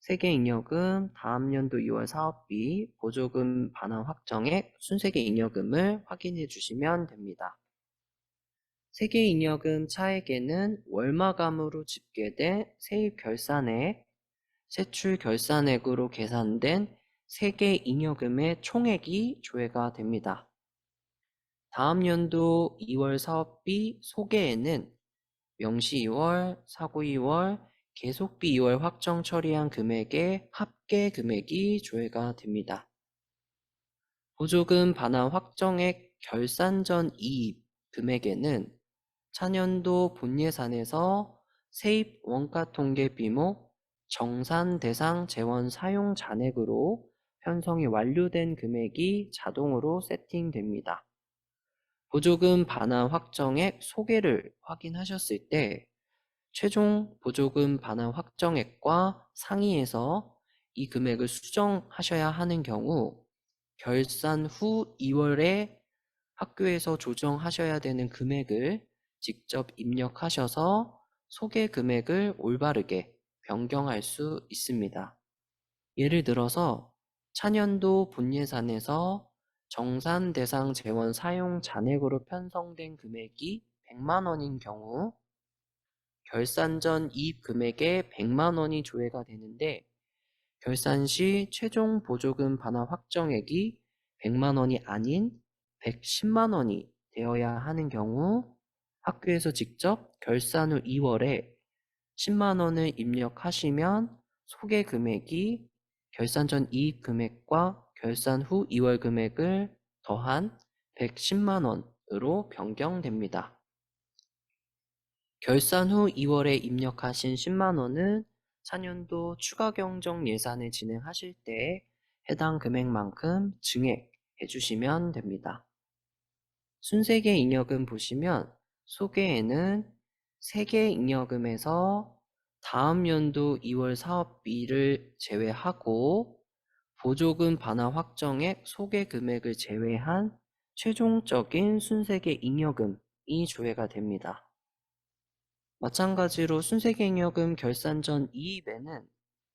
세계 잉여금 다음 연도 2월 사업비 보조금 반환 확정액 순세계 잉여금을 확인해 주시면 됩니다. 세계 잉여금 차액에는 월마감으로 집계된 세입 결산액, 세출 결산액으로 계산된 세계 잉여금의 총액이 조회가 됩니다. 다음 연도 2월 사업비 소개에는 명시 2월, 사고 2월, 계속비 2월 확정 처리한 금액의 합계 금액이 조회가 됩니다. 보조금 반환 확정액 결산 전 이입 금액에는 차년도 본예산에서 세입 원가 통계 비목 정산 대상 재원 사용 잔액으로 편성이 완료된 금액이 자동으로 세팅됩니다. 보조금 반환 확정액 소개를 확인하셨을 때 최종 보조금 반환 확정액과 상이해서 이 금액을 수정하셔야 하는 경우 결산 후 2월에 학교에서 조정하셔야 되는 금액을 직접 입력하셔서 소개 금액을 올바르게 변경할 수 있습니다. 예를 들어서 차년도 본예산에서 정산 대상 재원 사용 잔액으로 편성된 금액이 100만 원인 경우 결산 전 이입 금액에 100만 원이 조회가 되는데 결산 시 최종 보조금 반환 확정액이 100만 원이 아닌 110만 원이 되어야 하는 경우 학교에서 직접 결산 후 2월에 10만 원을 입력하시면 소개 금액이 결산 전 이익 금액과 결산 후 2월 금액을 더한 110만 원으로 변경됩니다. 결산 후 2월에 입력하신 10만 원은 차년도 추가 경정 예산을 진행하실 때 해당 금액만큼 증액해 주시면 됩니다. 순세계 잉여금 보시면 소개에는 세계 잉여금에서 다음 연도 2월 사업비를 제외하고 보조금 반환 확정액 소개 금액을 제외한 최종적인 순세계 잉여금이 조회가 됩니다. 마찬가지로 순세계 잉여금 결산 전 이입에는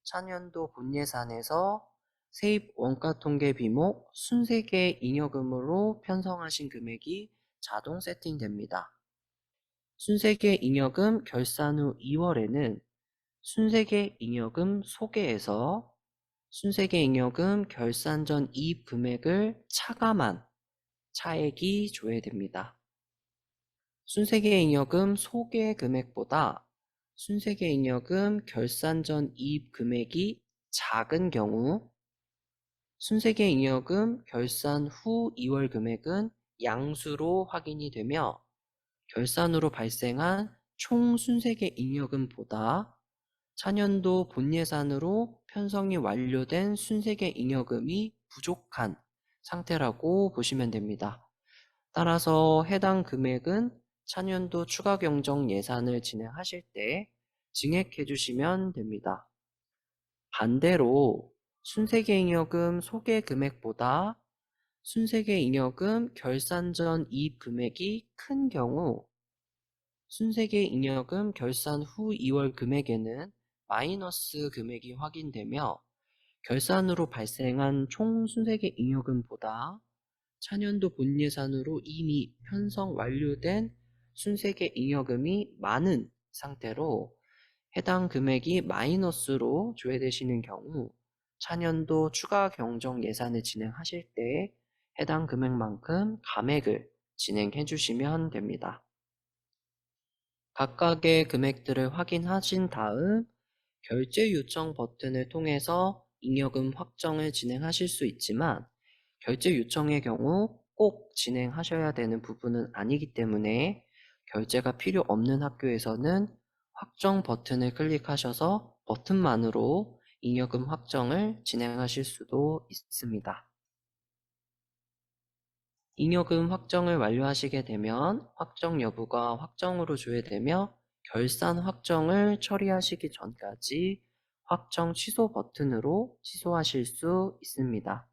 차년도 본예산에서 세입 원가 통계 비목 순세계 잉여금으로 편성하신 금액이 자동 세팅됩니다. 순세계 잉여금 결산 후 2월에는 순세계 잉여금 소개에서 순세계 잉여금 결산 전 이입 금액을 차감한 차액이 조회됩니다. 순세계 잉여금 소개 금액보다 순세계 잉여금 결산 전 이입 금액이 작은 경우 순세계 잉여금 결산 후 2월 금액은 양수로 확인이 되며 결산으로 발생한 총 순세계 잉여금보다 차년도 본예산으로 편성이 완료된 순세계 잉여금이 부족한 상태라고 보시면 됩니다. 따라서 해당 금액은 차년도 추가 경정 예산을 진행하실 때 증액해 주시면 됩니다. 반대로 순세계 잉여금 소개 금액보다 순세계 잉여금 결산 전 이입 금액이 큰 경우 순세계 잉여금 결산 후 2월 금액에는 마이너스 금액이 확인되며 결산으로 발생한 총 순세계 잉여금보다 차년도 본예산으로 이미 편성 완료된 순세계 잉여금이 많은 상태로 해당 금액이 마이너스로 조회되시는 경우 차년도 추가 경정 예산을 진행하실 때 해당 금액만큼 감액을 진행해 주시면 됩니다. 각각의 금액들을 확인하신 다음 결제 요청 버튼을 통해서 잉여금 확정을 진행하실 수 있지만 결제 요청의 경우 꼭 진행하셔야 되는 부분은 아니기 때문에 결제가 필요 없는 학교에서는 확정 버튼을 클릭하셔서 버튼만으로 잉여금 확정을 진행하실 수도 있습니다. 잉여금 확정을 완료하시게 되면 확정 여부가 확정으로 조회되며 결산 확정을 처리하시기 전까지 확정 취소 버튼으로 취소하실 수 있습니다.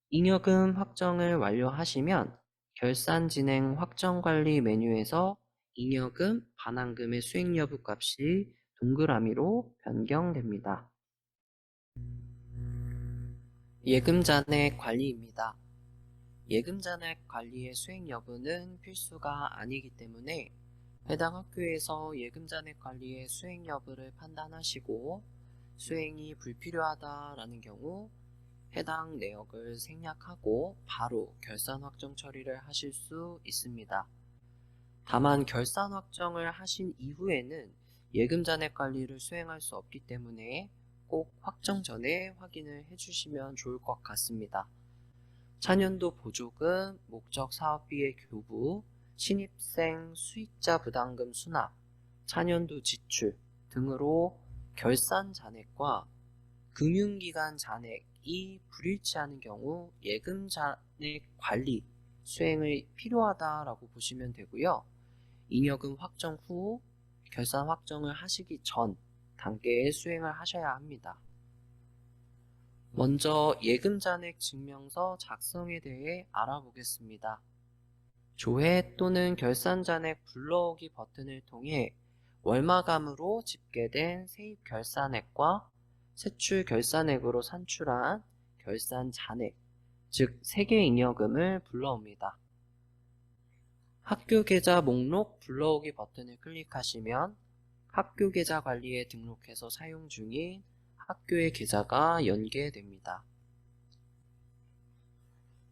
잉여금 확정을 완료하시면 결산 진행 확정 관리 메뉴에서 잉여금 반환금의 수익 여부 값이 동그라미로 변경됩니다. 예금 잔액 관리입니다. 예금 잔액 관리의 수행 여부는 필수가 아니기 때문에 해당 학교에서 예금 잔액 관리의 수행 여부를 판단하시고 수행이 불필요하다라는 경우 해당 내역을 생략하고 바로 결산 확정 처리를 하실 수 있습니다. 다만 결산 확정을 하신 이후에는 예금 잔액 관리를 수행할 수 없기 때문에 꼭 확정 전에 확인을 해주시면 좋을 것 같습니다. 차년도 보조금, 목적 사업비의 교부, 신입생 수익자 부담금 수납, 차년도 지출 등으로 결산 잔액과 금융기관 잔액이 불일치하는 경우 예금 잔액 관리 수행이 필요하다라고 보시면 되고요. 잉여금 확정 후 결산 확정을 하시기 전 단계에 수행을 하셔야 합니다. 먼저 예금 잔액 증명서 작성에 대해 알아보겠습니다. 조회 또는 결산 잔액 불러오기 버튼을 통해 월마감으로 집계된 세입 결산액과 세출 결산액으로 산출한 결산 잔액, 즉 세계 잉여금을 불러옵니다. 학교 계좌 목록 불러오기 버튼을 클릭하시면 학교 계좌 관리에 등록해서 사용 중인 학교의 계좌가 연계됩니다.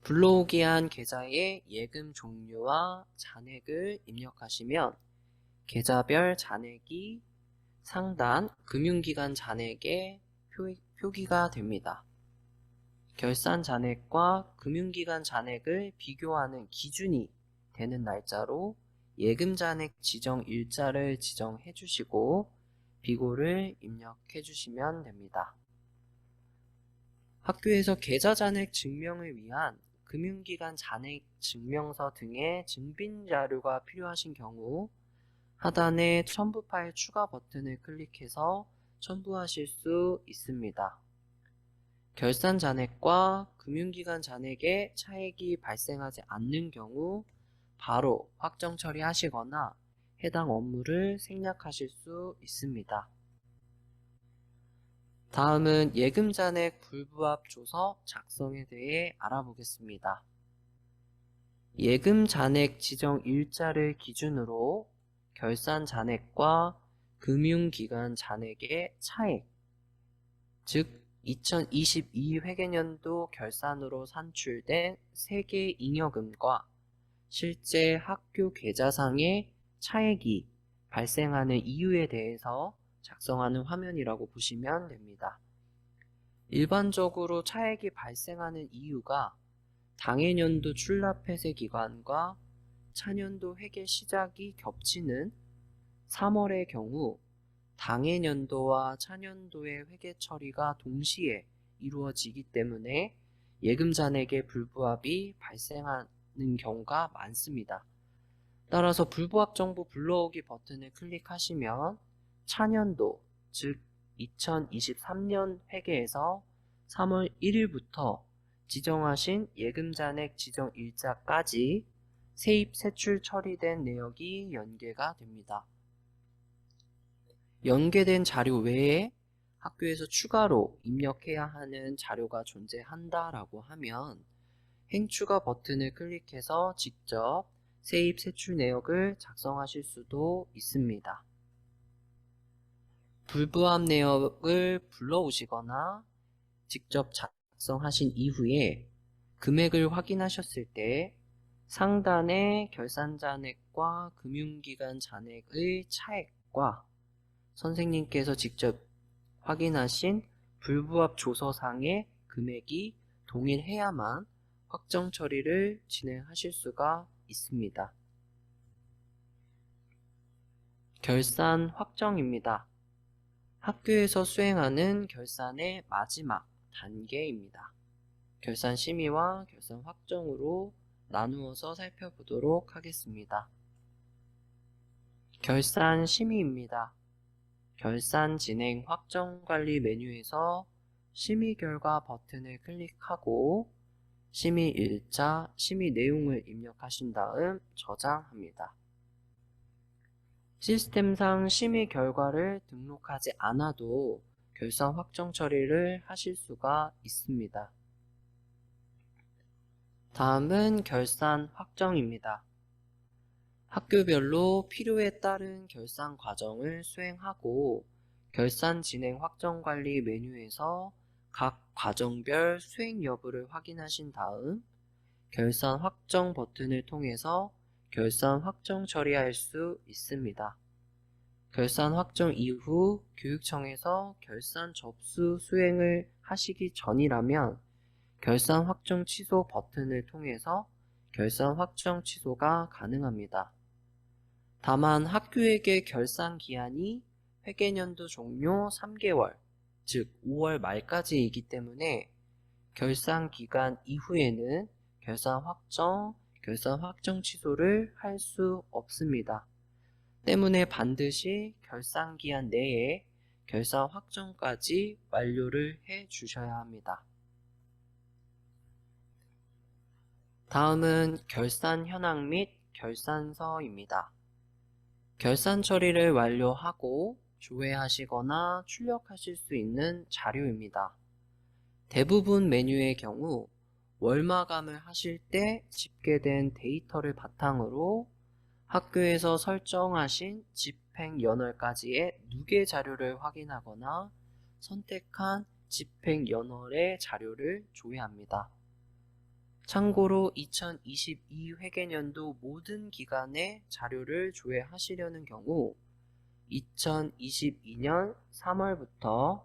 불러오기한 계좌의 예금 종류와 잔액을 입력하시면 계좌별 잔액이 상단 금융기관 잔액에 표기가 됩니다. 결산 잔액과 금융기관 잔액을 비교하는 기준이 되는 날짜로 예금 잔액 지정 일자를 지정해 주시고 비고를 입력해 주시면 됩니다. 학교에서 계좌 잔액 증명을 위한 금융기관 잔액 증명서 등의 증빙 자료가 필요하신 경우 하단의 첨부 파일 추가 버튼을 클릭해서 첨부하실 수 있습니다. 결산 잔액과 금융기관 잔액에 차액이 발생하지 않는 경우 바로 확정 처리하시거나 해당 업무를 생략하실 수 있습니다. 다음은 예금 잔액 불부합 조서 작성에 대해 알아보겠습니다. 예금 잔액 지정 일자를 기준으로 결산 잔액과 금융기관 잔액의 차액, 즉 2022 회계년도 결산으로 산출된 세계 잉여금과 실제 학교 계좌상의 차액이 발생하는 이유에 대해서 작성하는 화면이라고 보시면 됩니다. 일반적으로 차액이 발생하는 이유가 당해년도 출납 폐쇄 기간과 차년도 회계 시작이 겹치는 3월의 경우 당해년도와 차년도의 회계 처리가 동시에 이루어지기 때문에 예금 잔액의 불부합이 발생하는 경우가 많습니다. 따라서 불부합 정보 불러오기 버튼을 클릭하시면 차년도, 즉 2023년 회계에서 3월 1일부터 지정하신 예금 잔액 지정 일자까지 세입 세출 처리된 내역이 연계가 됩니다. 연계된 자료 외에 학교에서 추가로 입력해야 하는 자료가 존재한다라고 하면 행추가 버튼을 클릭해서 직접 세입 세출 내역을 작성하실 수도 있습니다. 불부합 내역을 불러오시거나 직접 작성하신 이후에 금액을 확인하셨을 때 상단의 결산 잔액과 금융기관 잔액의 차액과 선생님께서 직접 확인하신 불부합 조서상의 금액이 동일해야만 확정 처리를 진행하실 수가 있습니다. 결산 확정입니다. 학교에서 수행하는 결산의 마지막 단계입니다. 결산 심의와 결산 확정으로 나누어서 살펴보도록 하겠습니다. 결산 심의입니다. 결산 진행 확정 관리 메뉴에서 심의 결과 버튼을 클릭하고 심의 일자, 심의 내용을 입력하신 다음 저장합니다. 시스템상 심의 결과를 등록하지 않아도 결산 확정 처리를 하실 수가 있습니다. 다음은 결산 확정입니다. 학교별로 필요에 따른 결산 과정을 수행하고 결산 진행 확정 관리 메뉴에서 각 과정별 수행 여부를 확인하신 다음 결산 확정 버튼을 통해서 결산 확정 처리할 수 있습니다. 결산 확정 이후 교육청에서 결산 접수 수행을 하시기 전이라면 결산 확정 취소 버튼을 통해서 결산 확정 취소가 가능합니다. 다만 학교에게 결산 기한이 회계년도 종료 3개월, 즉 5월 말까지이기 때문에 결산 기간 이후에는 결산 확정 취소를 할 수 없습니다. 때문에 반드시 결산 기한 내에 결산 확정까지 완료를 해 주셔야 합니다. 다음은 결산 현황 및 결산서입니다. 결산 처리를 완료하고 조회하시거나 출력하실 수 있는 자료입니다. 대부분 메뉴의 경우 월마감을 하실 때 집계된 데이터를 바탕으로 학교에서 설정하신 집행연월까지의 누계 자료를 확인하거나 선택한 집행연월의 자료를 조회합니다. 참고로 2022 회계년도 모든 기간의 자료를 조회하시려는 경우 2022년 3월부터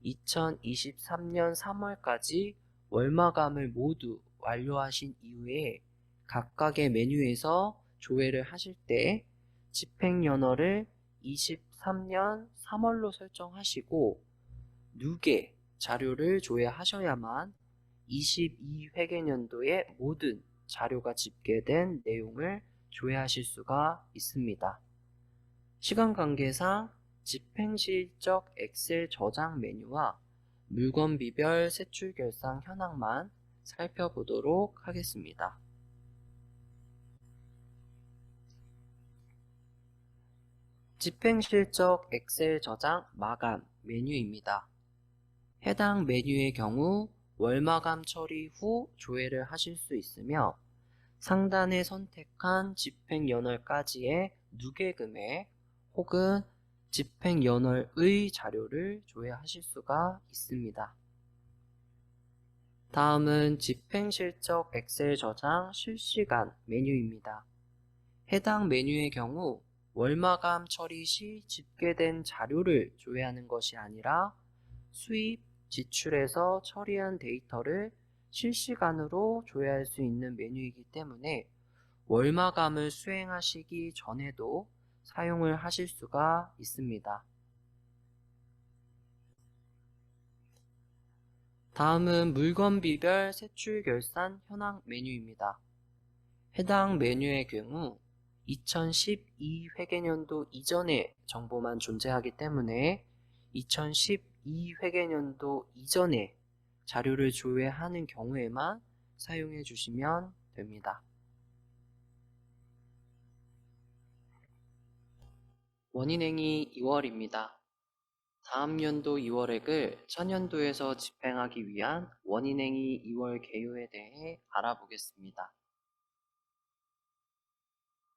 2023년 3월까지 월마감을 모두 완료하신 이후에 각각의 메뉴에서 조회를 하실 때 집행연월을 23년 3월로 설정하시고 누계 자료를 조회하셔야만 22회계년도의 모든 자료가 집계된 내용을 조회하실 수가 있습니다. 시간 관계상 집행실적 엑셀 저장 메뉴와 물건비별 세출 결산 현황만 살펴보도록 하겠습니다. 집행실적 엑셀 저장 마감 메뉴입니다. 해당 메뉴의 경우 월마감 처리 후 조회를 하실 수 있으며 상단에 선택한 집행연월까지의 누계금액 혹은 집행연월의 자료를 조회하실 수가 있습니다. 다음은 집행실적 엑셀 저장 실시간 메뉴입니다. 해당 메뉴의 경우 월마감 처리 시 집계된 자료를 조회하는 것이 아니라 수입, 지출에서 처리한 데이터를 실시간으로 조회할 수 있는 메뉴이기 때문에 월마감을 수행하시기 전에도 사용을 하실 수가 있습니다. 다음은 물건비별 세출 결산 현황 메뉴입니다. 해당 메뉴의 경우 2012 회계년도 이전의 정보만 존재하기 때문에 2012 회계년도 이전의 자료를 조회하는 경우에만 사용해 주시면 됩니다. 원인행위 2월입니다. 다음 연도 2월액을 차년도에서 집행하기 위한 원인행위 2월 개요에 대해 알아보겠습니다.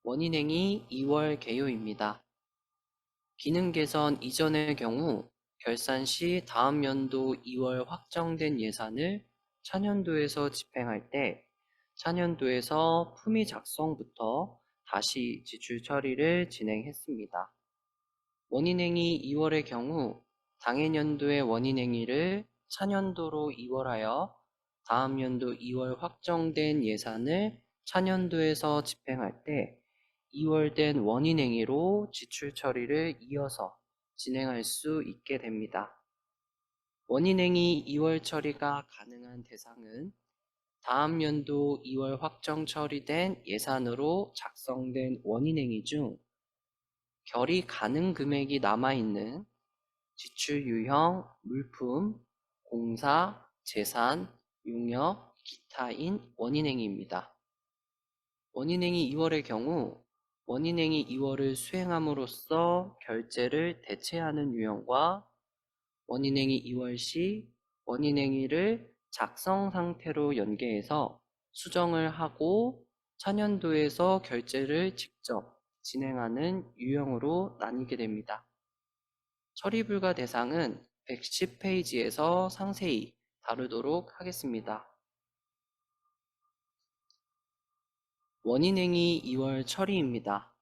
원인행위 2월 개요입니다. 기능 개선 이전의 경우 결산 시 다음 연도 2월 확정된 예산을 차년도에서 집행할 때 차년도에서 품위 작성부터 다시 지출 처리를 진행했습니다. 원인행위 2월의 경우 당해년도의 원인행위를 차년도로 이월하여 다음 연도 2월 확정된 예산을 차년도에서 집행할 때 이월된 원인행위로 지출 처리를 이어서 진행할 수 있게 됩니다. 원인행위 2월 처리가 가능한 대상은 다음 연도 2월 확정 처리된 예산으로 작성된 원인행위 중 결의 가능 금액이 남아있는 지출 유형, 물품, 공사, 재산, 용역, 기타인 원인행위입니다. 원인행위 2월의 경우 원인행위 2월을 수행함으로써 결제를 대체하는 유형과 원인행위 2월 시 원인행위를 작성 상태로 연계해서 수정을 하고 차년도에서 결제를 직접 진행하는 유형으로 나뉘게 됩니다. 처리 불가 대상은 110페이지에서 상세히 다루도록 하겠습니다. 원인행위 2월 처리입니다.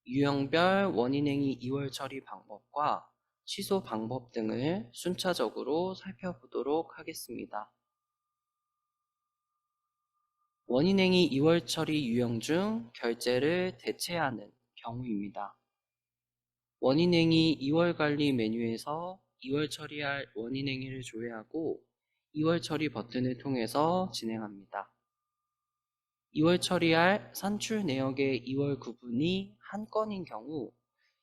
유형별 원인행위 2월 처리 방법과 취소 방법 등을 순차적으로 살펴보도록 하겠습니다. 원인행위 2월 처리 유형 중 결제를 대체하는 경우입니다. 원인행위 2월 관리 메뉴에서 2월 처리할 원인행위를 조회하고 2월 처리 버튼을 통해서 진행합니다. 2월 처리할 산출 내역의 2월 구분이 한 건인 경우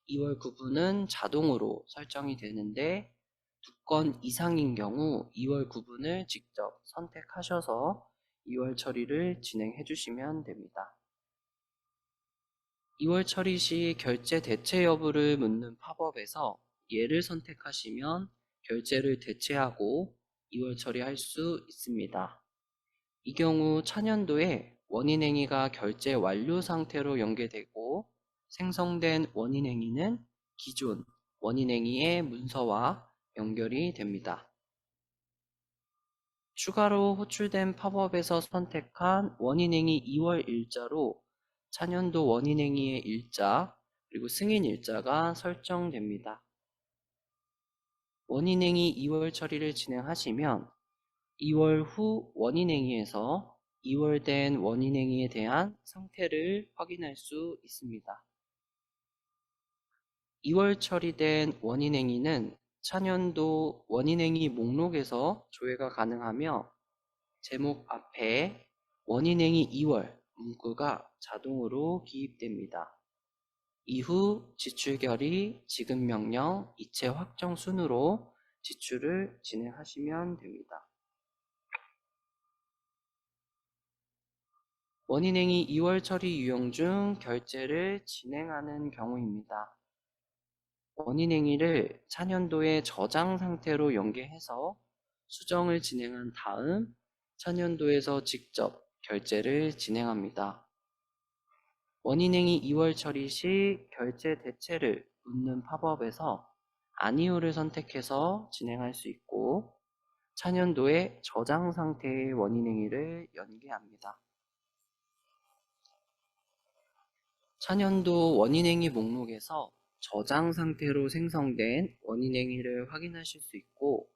2월 구분은 자동으로 설정이 되는데 2건 이상인 경우 2월 구분을 직접 선택하셔서 2월 처리를 진행해 주시면 됩니다. 2월 처리 시 결제 대체 여부를 묻는 팝업에서 예를 선택하시면 결제를 대체하고 2월 처리할 수 있습니다. 이 경우 차년도에 원인행위가 결제 완료 상태로 연계되고 생성된 원인행위는 기존 원인행위의 문서와 연결이 됩니다. 추가로 호출된 팝업에서 선택한 원인행위 2월 일자로 차년도 원인행위의 일자 그리고 승인 일자가 설정됩니다. 원인행위 2월 처리를 진행하시면 2월 후 원인행위에서 2월된 원인행위에 대한 상태를 확인할 수 있습니다. 2월 처리된 원인행위는 차년도 원인행위 목록에서 조회가 가능하며 제목 앞에 원인행위 2월 문구가 자동으로 기입됩니다. 이후 지출 결의, 지급 명령, 이체 확정 순으로 지출을 진행하시면 됩니다. 원인행위 2월 처리 유형 중 결제를 진행하는 경우입니다. 원인행위를 차년도의 저장 상태로 연계해서 수정을 진행한 다음 차년도에서 직접 결제를 진행합니다. 원인행위 2월 처리 시 결제 대체를 묻는 팝업에서 아니오를 선택해서 진행할 수 있고 차년도의 저장 상태의 원인행위를 연계합니다. 차년도 원인행위 목록에서 저장 상태로 생성된 원인행위를 확인하실 수 있고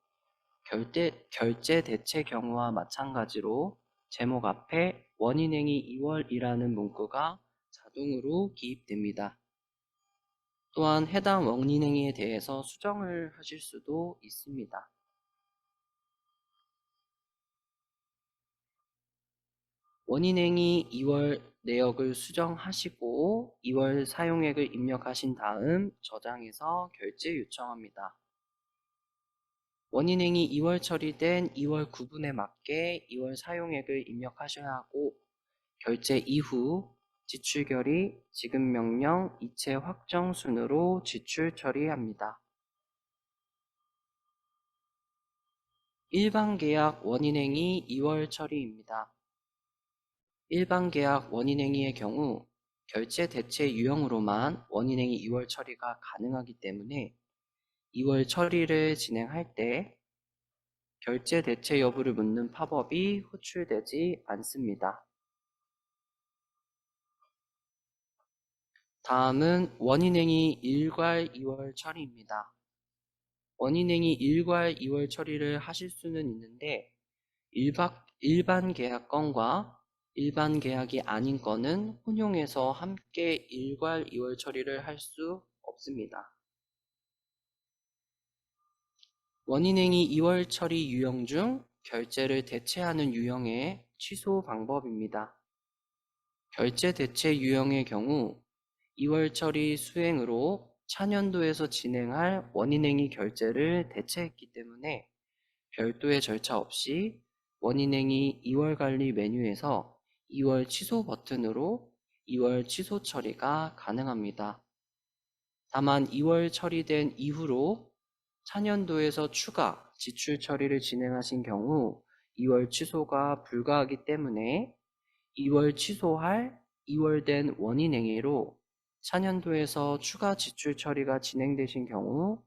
결제 대체 경우와 마찬가지로 제목 앞에 원인행위 2월이라는 문구가 자동으로 기입됩니다. 또한 해당 원인행위에 대해서 수정을 하실 수도 있습니다. 원인행위 2월 내역을 수정하시고 2월 사용액을 입력하신 다음 저장해서 결제 요청합니다. 원인행위 2월 처리된 2월 구분에 맞게 2월 사용액을 입력하셔야 하고 결제 이후 지출 결의, 지급 명령, 이체 확정 순으로 지출 처리합니다. 일반 계약 원인행위 2월 처리입니다. 일반 계약 원인행위의 경우 결제 대체 유형으로만 원인행위 2월 처리가 가능하기 때문에 2월 처리를 진행할 때 결제 대체 여부를 묻는 팝업이 호출되지 않습니다. 다음은 원인행위 일괄 2월 처리입니다. 원인행위 일괄 2월 처리를 하실 수는 있는데 일반 계약 건과 일반 계약이 아닌 건은 혼용해서 함께 일괄 2월 처리를 할 수 없습니다. 원인행위 2월 처리 유형 중 결제를 대체하는 유형의 취소 방법입니다. 결제 대체 유형의 경우 2월 처리 수행으로 차년도에서 진행할 원인행위 결제를 대체했기 때문에 별도의 절차 없이 원인행위 2월 관리 메뉴에서 2월 취소 버튼으로 2월 취소 처리가 가능합니다. 다만 2월 처리된 이후로 차년도에서 추가 지출 처리를 진행하신 경우 2월 취소가 불가하기 때문에 2월 취소할 2월 된 원인행위로 차년도에서 추가 지출 처리가 진행되신 경우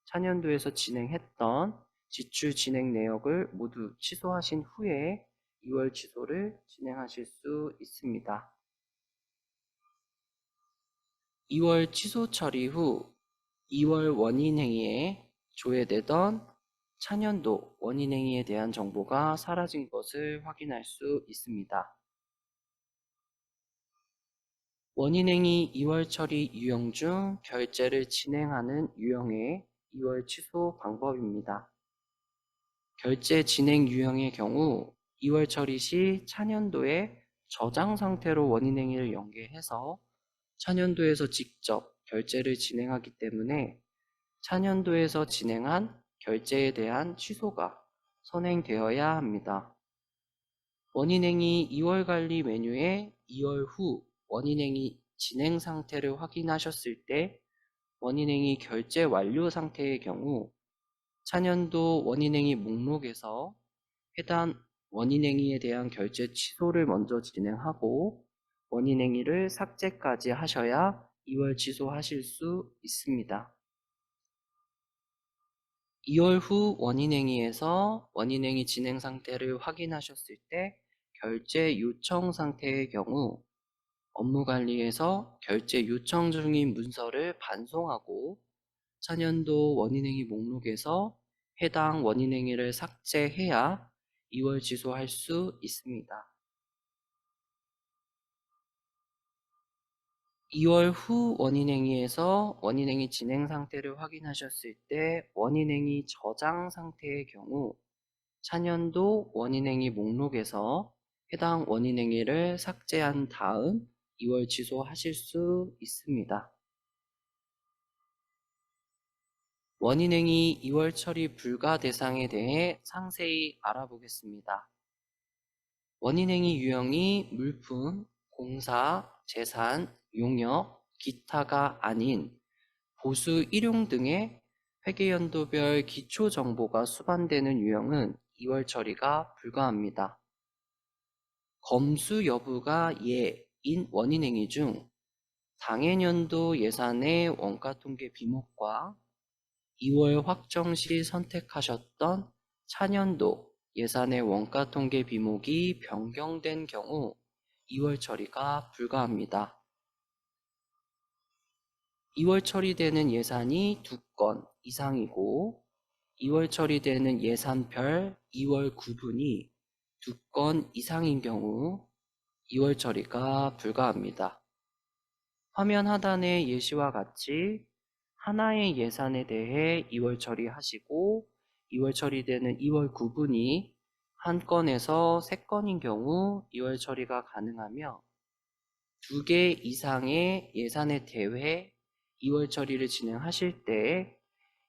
차년도에서 진행했던 지출 진행 내역을 모두 취소하신 후에 2월 취소를 진행하실 수 있습니다. 2월 취소 처리 후 2월 원인행위에 조회되던 차년도 원인행위에 대한 정보가 사라진 것을 확인할 수 있습니다. 원인행위 2월 처리 유형 중 결제를 진행하는 유형의 2월 취소 방법입니다. 결제 진행 유형의 경우 2월 처리 시 차년도에 저장 상태로 원인행위를 연계해서 차년도에서 직접 결제를 진행하기 때문에 차년도에서 진행한 결제에 대한 취소가 선행되어야 합니다. 원인행위 2월 관리 메뉴에 2월 후 원인행위 진행 상태를 확인하셨을 때 원인행위 결제 완료 상태의 경우 차년도 원인행위 목록에서 해당 원인행위에 대한 결제 취소를 먼저 진행하고 원인행위를 삭제까지 하셔야 2월 취소하실 수 있습니다. 2월 후 원인행위에서 원인행위 진행 상태를 확인하셨을 때 결제 요청 상태의 경우 업무관리에서 결제 요청 중인 문서를 반송하고 차년도 원인행위 목록에서 해당 원인행위를 삭제해야 2월 취소할 수 있습니다. 2월 후 원인행위에서 원인행위 진행 상태를 확인하셨을 때 원인행위 저장 상태의 경우 차년도 원인행위 목록에서 해당 원인행위를 삭제한 다음 2월 취소하실 수 있습니다. 원인행위 2월 처리 불가 대상에 대해 상세히 알아보겠습니다. 원인행위 유형이 물품, 공사, 재산, 용역, 기타가 아닌 보수 일용 등의 회계연도별 기초정보가 수반되는 유형은 2월 처리가 불가합니다. 검수 여부가 예인 원인행위 중 당해년도 예산의 원가통계 비목과 2월 확정 시 선택하셨던 차년도 예산의 원가통계 비목이 변경된 경우 2월 처리가 불가합니다. 2월 처리되는 예산이 2건 이상이고 2월 처리되는 예산별 2월 구분이 2건 이상인 경우 2월 처리가 불가합니다. 화면 하단의 예시와 같이 하나의 예산에 대해 2월 처리하시고 2월 처리되는 2월 구분이 한 건에서 3건인 경우 2월 처리가 가능하며 2개 이상의 예산에 대해 2월 처리를 진행하실 때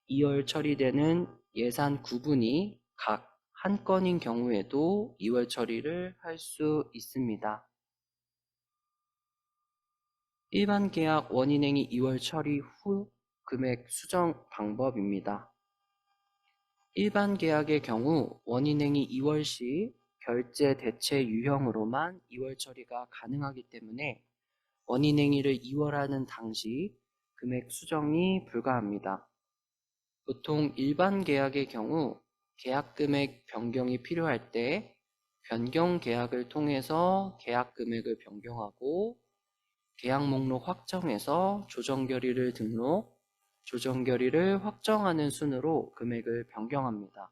2월 처리되는 예산 구분이 각 한 건인 경우에도 2월 처리를 할 수 있습니다. 일반 계약 원인행위 2월 처리 후 금액 수정 방법입니다. 일반 계약의 경우 원인행위 2월 시 결제 대체 유형으로만 2월 처리가 가능하기 때문에 원인행위를 2월하는 당시 금액 수정이 불가합니다. 보통 일반 계약의 경우 계약 금액 변경이 필요할 때 변경 계약을 통해서 계약 금액을 변경하고 계약 목록 확정에서 조정 결의를 등록, 조정 결의를 확정하는 순으로 금액을 변경합니다.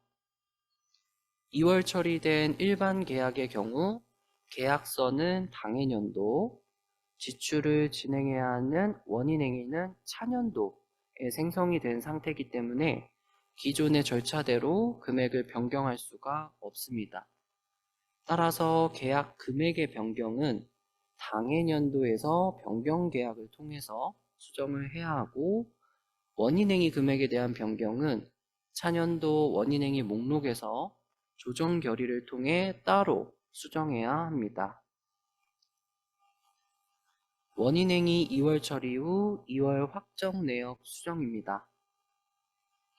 2월 처리된 일반 계약의 경우 계약서는 당해년도, 지출을 진행해야 하는 원인행위는 차년도에 생성이 된 상태이기 때문에 기존의 절차대로 금액을 변경할 수가 없습니다. 따라서 계약 금액의 변경은 당해년도에서 변경 계약을 통해서 수정을 해야 하고 원인행위 금액에 대한 변경은 차년도 원인행위 목록에서 조정 결의를 통해 따로 수정해야 합니다. 원인행위 2월 처리 후 2월 확정 내역 수정입니다.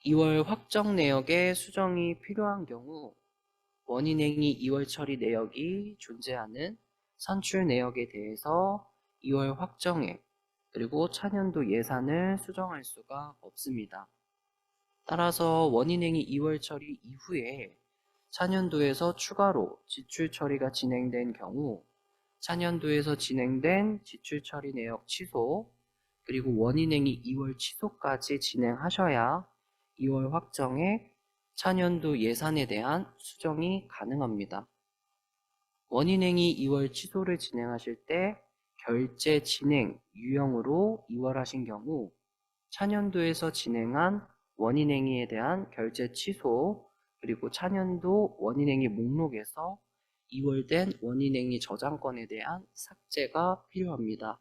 2월 확정 내역의 수정이 필요한 경우 원인행위 2월 처리 내역이 존재하는 산출 내역에 대해서 2월 확정액 그리고 차년도 예산을 수정할 수가 없습니다. 따라서 원인행위 2월 처리 이후에 차년도에서 추가로 지출 처리가 진행된 경우 차년도에서 진행된 지출 처리 내역 취소 그리고 원인행위 2월 취소까지 진행하셔야 2월 확정액 차년도 예산에 대한 수정이 가능합니다. 원인행위 2월 취소를 진행하실 때 결제 진행 유형으로 2월 하신 경우 차년도에서 진행한 원인행위에 대한 결제 취소 그리고 차년도 원인행위 목록에서 2월된 원인행위 저장권에 대한 삭제가 필요합니다.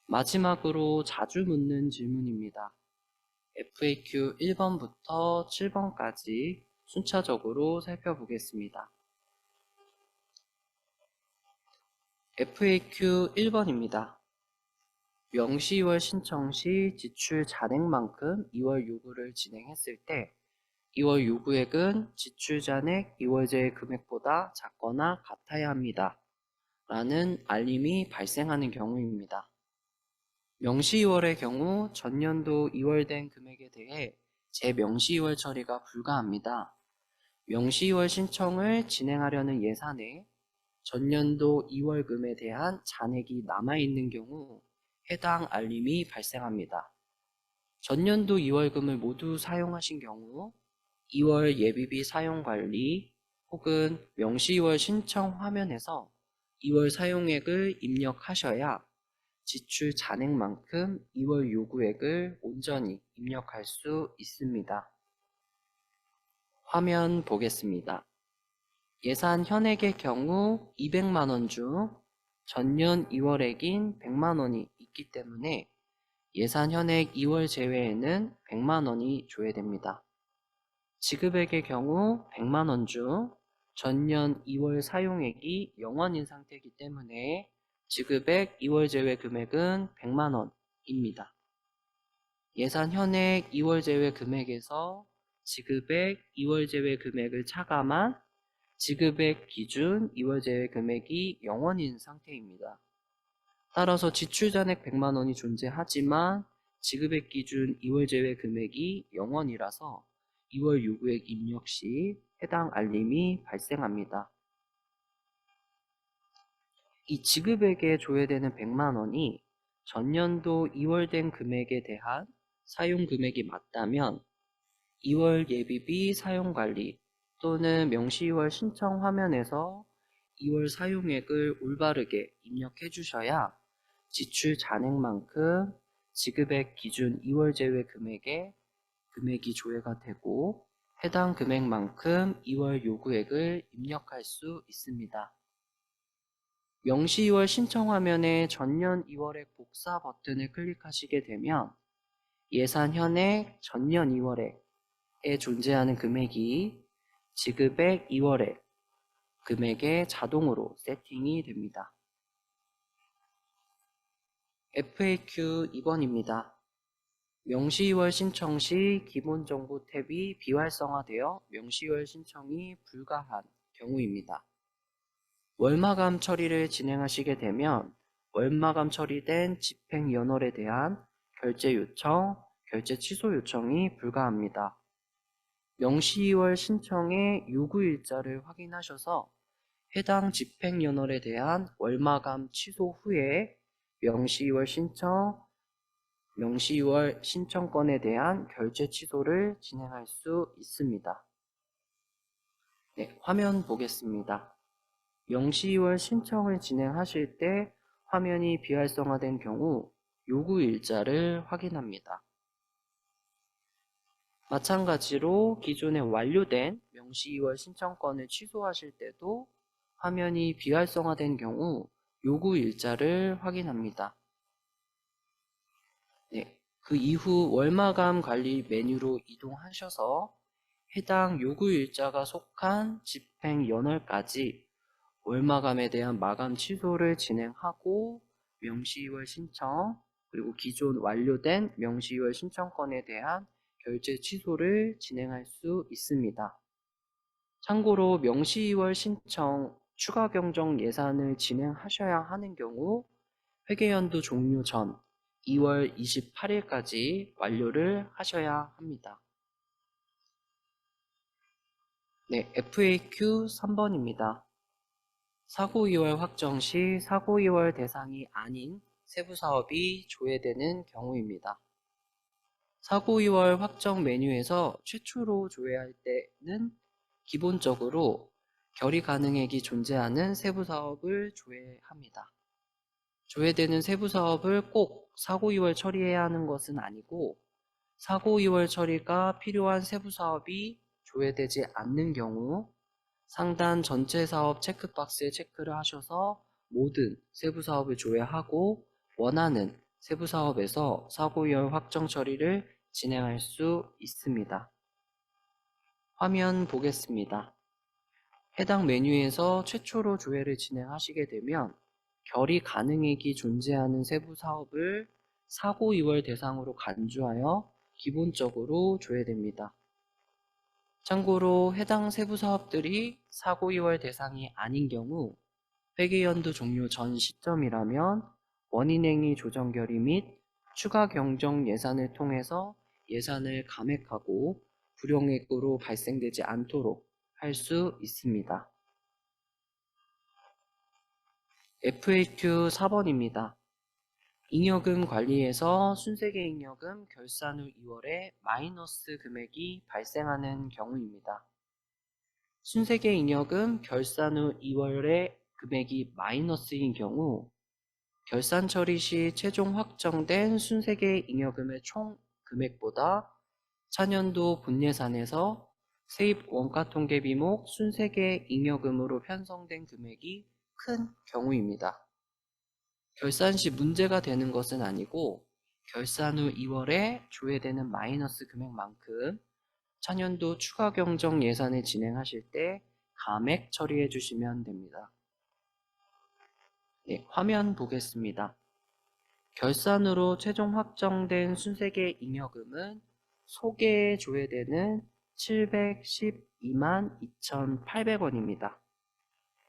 마지막으로 자주 묻는 질문입니다. FAQ 1번부터 7번까지 순차적으로 살펴보겠습니다. FAQ 1번입니다. 명시 2월 신청 시 지출 잔액만큼 2월 요구를 진행했을 때 2월 요구액은 지출 잔액 2월제 금액보다 작거나 같아야 합니다. 라는 알림이 발생하는 경우입니다. 명시 2월의 경우 전년도 2월된 금액에 대해 재명시 2월 처리가 불가합니다. 명시 2월 신청을 진행하려는 예산에 전년도 2월금에 대한 잔액이 남아있는 경우 해당 알림이 발생합니다. 전년도 2월금을 모두 사용하신 경우 2월 예비비 사용관리 혹은 명시 2월 신청 화면에서 2월 사용액을 입력하셔야 지출 잔액만큼 2월 요구액을 온전히 입력할 수 있습니다. 화면 보겠습니다. 예산 현액의 경우 200만원 중 전년 2월액인 100만원이 있기 때문에 예산 현액 2월 제외에는 100만원이 조회됩니다. 지급액의 경우 100만원 중 전년 2월 사용액이 0원인 상태이기 때문에 지급액 2월 제외 금액은 100만원입니다. 예산 현액 2월 제외 금액에서 지급액 2월 제외 금액을 차감한 지급액 기준 2월 제외 금액이 0원인 상태입니다. 따라서 지출 잔액 100만원이 존재하지만 지급액 기준 2월 제외 금액이 0원이라서 2월 요구액 입력 시 해당 알림이 발생합니다. 이 지급액에 조회되는 100만원이 전년도 2월된 금액에 대한 사용 금액이 맞다면 2월 예비비 사용관리 또는 명시 2월 신청 화면에서 2월 사용액을 올바르게 입력해 주셔야 지출 잔액만큼 지급액 기준 2월 제외 금액에 금액이 조회가 되고 해당 금액만큼 2월 요구액을 입력할 수 있습니다. 명시 2월 신청 화면에 전년 2월액 복사 버튼을 클릭하시게 되면 예산 현액 전년 2월액에 존재하는 금액이 지급액 2월액 금액에 자동으로 세팅이 됩니다. FAQ 2번입니다. 명시 2월 신청 시 기본 정보 탭이 비활성화되어 명시 2월 신청이 불가한 경우입니다. 월마감 처리를 진행하시게 되면 월마감 처리된 집행연월에 대한 결제 요청, 결제 취소 요청이 불가합니다. 명시 2월 신청의 요구일자를 확인하셔서 해당 집행연월에 대한 월마감 취소 후에 명시 2월 신청권에 대한 결제 취소를 진행할 수 있습니다. 네, 화면 보겠습니다. 명시 2월 신청을 진행하실 때 화면이 비활성화된 경우 요구일자를 확인합니다. 마찬가지로 기존에 완료된 명시 2월 신청권을 취소하실 때도 화면이 비활성화된 경우 요구일자를 확인합니다. 네, 그 이후 월마감 관리 메뉴로 이동하셔서 해당 요구일자가 속한 집행연월까지 월마감에 대한 마감 취소를 진행하고 명시 2월 신청 그리고 기존 완료된 명시 2월 신청권에 대한 결제 취소를 진행할 수 있습니다. 참고로 명시 2월 신청 추가 경정 예산을 진행하셔야 하는 경우 회계연도 종료 전 2월 28일까지 완료를 하셔야 합니다. 네, FAQ 3번입니다. 사고 2월 확정 시 사고 2월 대상이 아닌 세부 사업이 조회되는 경우입니다. 사고 2월 확정 메뉴에서 최초로 조회할 때는 기본적으로 결의 가능액이 존재하는 세부 사업을 조회합니다. 조회되는 세부 사업을 꼭 사고 2월 처리해야 하는 것은 아니고 사고 2월 처리가 필요한 세부 사업이 조회되지 않는 경우 상단 전체 사업 체크박스에 체크를 하셔서 모든 세부 사업을 조회하고 원하는 세부 사업에서 사고 2월 확정 처리를 진행할 수 있습니다. 화면 보겠습니다. 해당 메뉴에서 최초로 조회를 진행하시게 되면 결의 가능액이 존재하는 세부 사업을 사고 2월 대상으로 간주하여 기본적으로 조회됩니다. 참고로 해당 세부 사업들이 사고 2월 대상이 아닌 경우 회계연도 종료 전 시점이라면 원인행위 조정 결의 및 추가 경정 예산을 통해서 예산을 감액하고 불용액으로 발생되지 않도록 할 수 있습니다. FAQ 4번입니다. 잉여금 관리에서 순세계 잉여금 결산 후 2월에 마이너스 금액이 발생하는 경우입니다. 순세계 잉여금 결산 후 2월에 금액이 마이너스인 경우 결산 처리 시 최종 확정된 순세계 잉여금의 총 금액보다 차년도 본예산에서 세입 원가통계 비목 순세계 잉여금으로 편성된 금액이 큰 경우입니다. 결산 시 문제가 되는 것은 아니고 결산 후 2월에 조회되는 마이너스 금액만큼 차년도 추가 경정 예산을 진행하실 때 감액 처리해 주시면 됩니다. 네, 화면 보겠습니다. 결산으로 최종 확정된 순세계 잉여금은 소개에 조회되는 712만 2,800원입니다.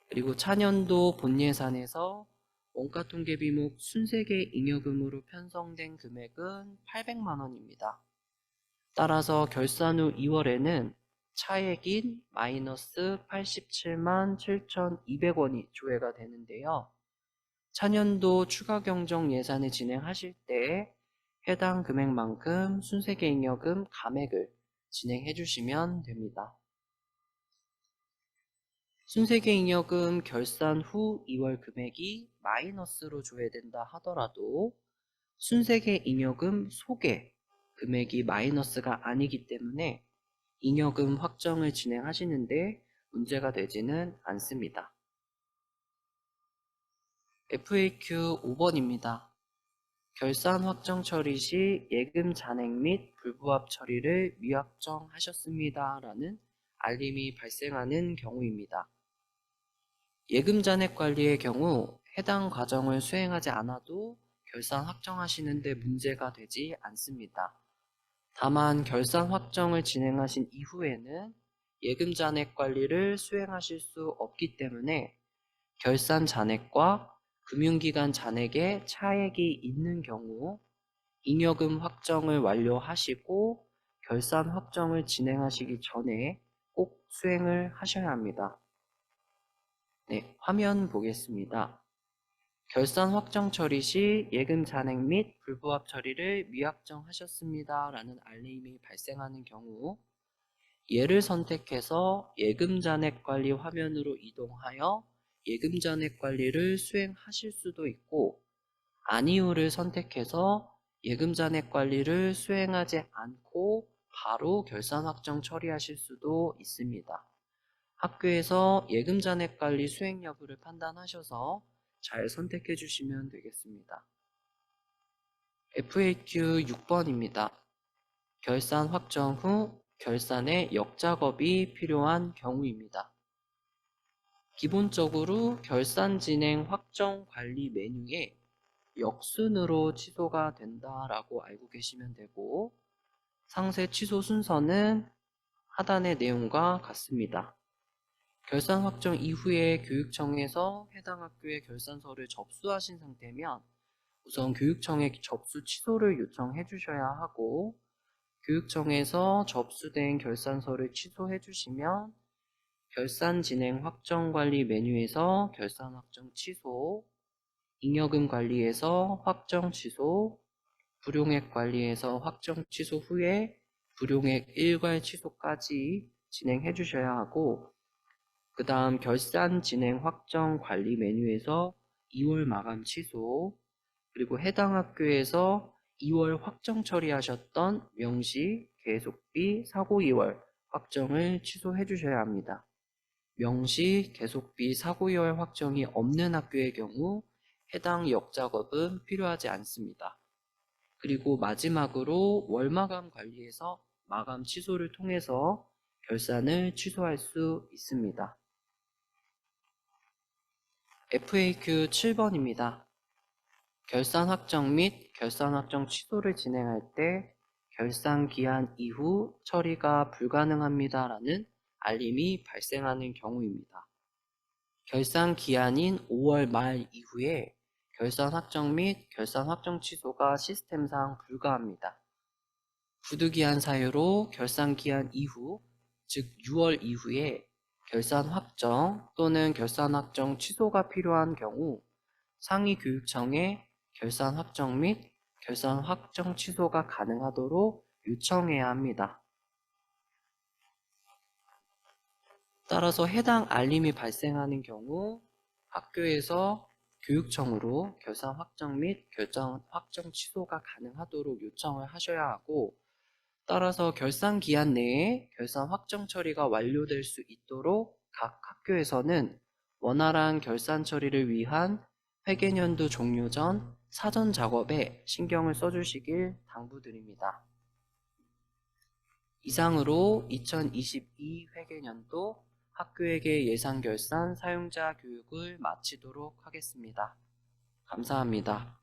그리고 차년도 본예산에서 원가통계 비목 순세계 잉여금으로 편성된 금액은 800만 원입니다. 따라서 결산 후 2월에는 차액인 마이너스 87만 7,200원이 조회가 되는데요. 차년도 추가 경정 예산을 진행하실 때 해당 금액만큼 순세계 잉여금 감액을 진행해 주시면 됩니다. 순세계 잉여금 결산 후 2월 금액이 마이너스로 조회된다 하더라도 순세계 잉여금 속에 금액이 마이너스가 아니기 때문에 잉여금 확정을 진행하시는데 문제가 되지는 않습니다. FAQ 5번입니다. 결산 확정 처리 시 예금 잔액 및 불부합 처리를 미확정하셨습니다. 라는 알림이 발생하는 경우입니다. 예금 잔액 관리의 경우 해당 과정을 수행하지 않아도 결산 확정하시는 데 문제가 되지 않습니다. 다만 결산 확정을 진행하신 이후에는 예금 잔액 관리를 수행하실 수 없기 때문에 결산 잔액과 금융기관 잔액에 차액이 있는 경우 잉여금 확정을 완료하시고 결산 확정을 진행하시기 전에 꼭 수행을 하셔야 합니다. 네, 화면 보겠습니다. 결산 확정 처리 시 예금 잔액 및 불부합 처리를 미확정하셨습니다. 라는 알림이 발생하는 경우 얘를 선택해서 예금 잔액 관리 화면으로 이동하여 예금 잔액 관리를 수행하실 수도 있고 아니오를 선택해서 예금 잔액 관리를 수행하지 않고 바로 결산 확정 처리하실 수도 있습니다. 학교에서 예금 잔액 관리 수행 여부를 판단하셔서 잘 선택해 주시면 되겠습니다. FAQ 6번입니다. 결산 확정 후 결산의 역작업이 필요한 경우입니다. 기본적으로 결산 진행 확정 관리 메뉴에 역순으로 취소가 된다라고 알고 계시면 되고 상세 취소 순서는 하단의 내용과 같습니다. 결산 확정 이후에 교육청에서 해당 학교의 결산서를 접수하신 상태면 우선 교육청에 접수 취소를 요청해 주셔야 하고 교육청에서 접수된 결산서를 취소해 주시면 결산 진행 확정 관리 메뉴에서 결산 확정 취소, 잉여금 관리에서 확정 취소, 불용액 관리에서 확정 취소 후에 불용액 일괄 취소까지 진행해 주셔야 하고 그 다음 결산 진행 확정 관리 메뉴에서 2월 마감 취소 그리고 해당 학교에서 2월 확정 처리하셨던 명시, 계속비, 사고 2월 확정을 취소해 주셔야 합니다. 명시, 계속비, 사고 2월 확정이 없는 학교의 경우 해당 역작업은 필요하지 않습니다. 그리고 마지막으로 월마감 관리에서 마감 취소를 통해서 결산을 취소할 수 있습니다. FAQ 7번입니다. 결산 확정 및 결산 확정 취소를 진행할 때 결산 기한 이후 처리가 불가능합니다라는 알림이 발생하는 경우입니다. 결산 기한인 5월 말 이후에 결산 확정 및 결산 확정 취소가 시스템상 불가합니다. 부득이한 사유로 결산 기한 이후, 즉 6월 이후에 결산 확정 또는 결산 확정 취소가 필요한 경우 상위 교육청에 결산 확정 및 결산 확정 취소가 가능하도록 요청해야 합니다. 따라서 해당 알림이 발생하는 경우 학교에서 교육청으로 결산 확정 및 결산 확정 취소가 가능하도록 요청을 하셔야 하고 따라서 결산 기한 내에 결산 확정 처리가 완료될 수 있도록 각 학교에서는 원활한 결산 처리를 위한 회계연도 종료 전 사전 작업에 신경을 써주시길 당부드립니다. 이상으로 2022 회계연도 학교에게 예산결산 사용자 교육을 마치도록 하겠습니다. 감사합니다.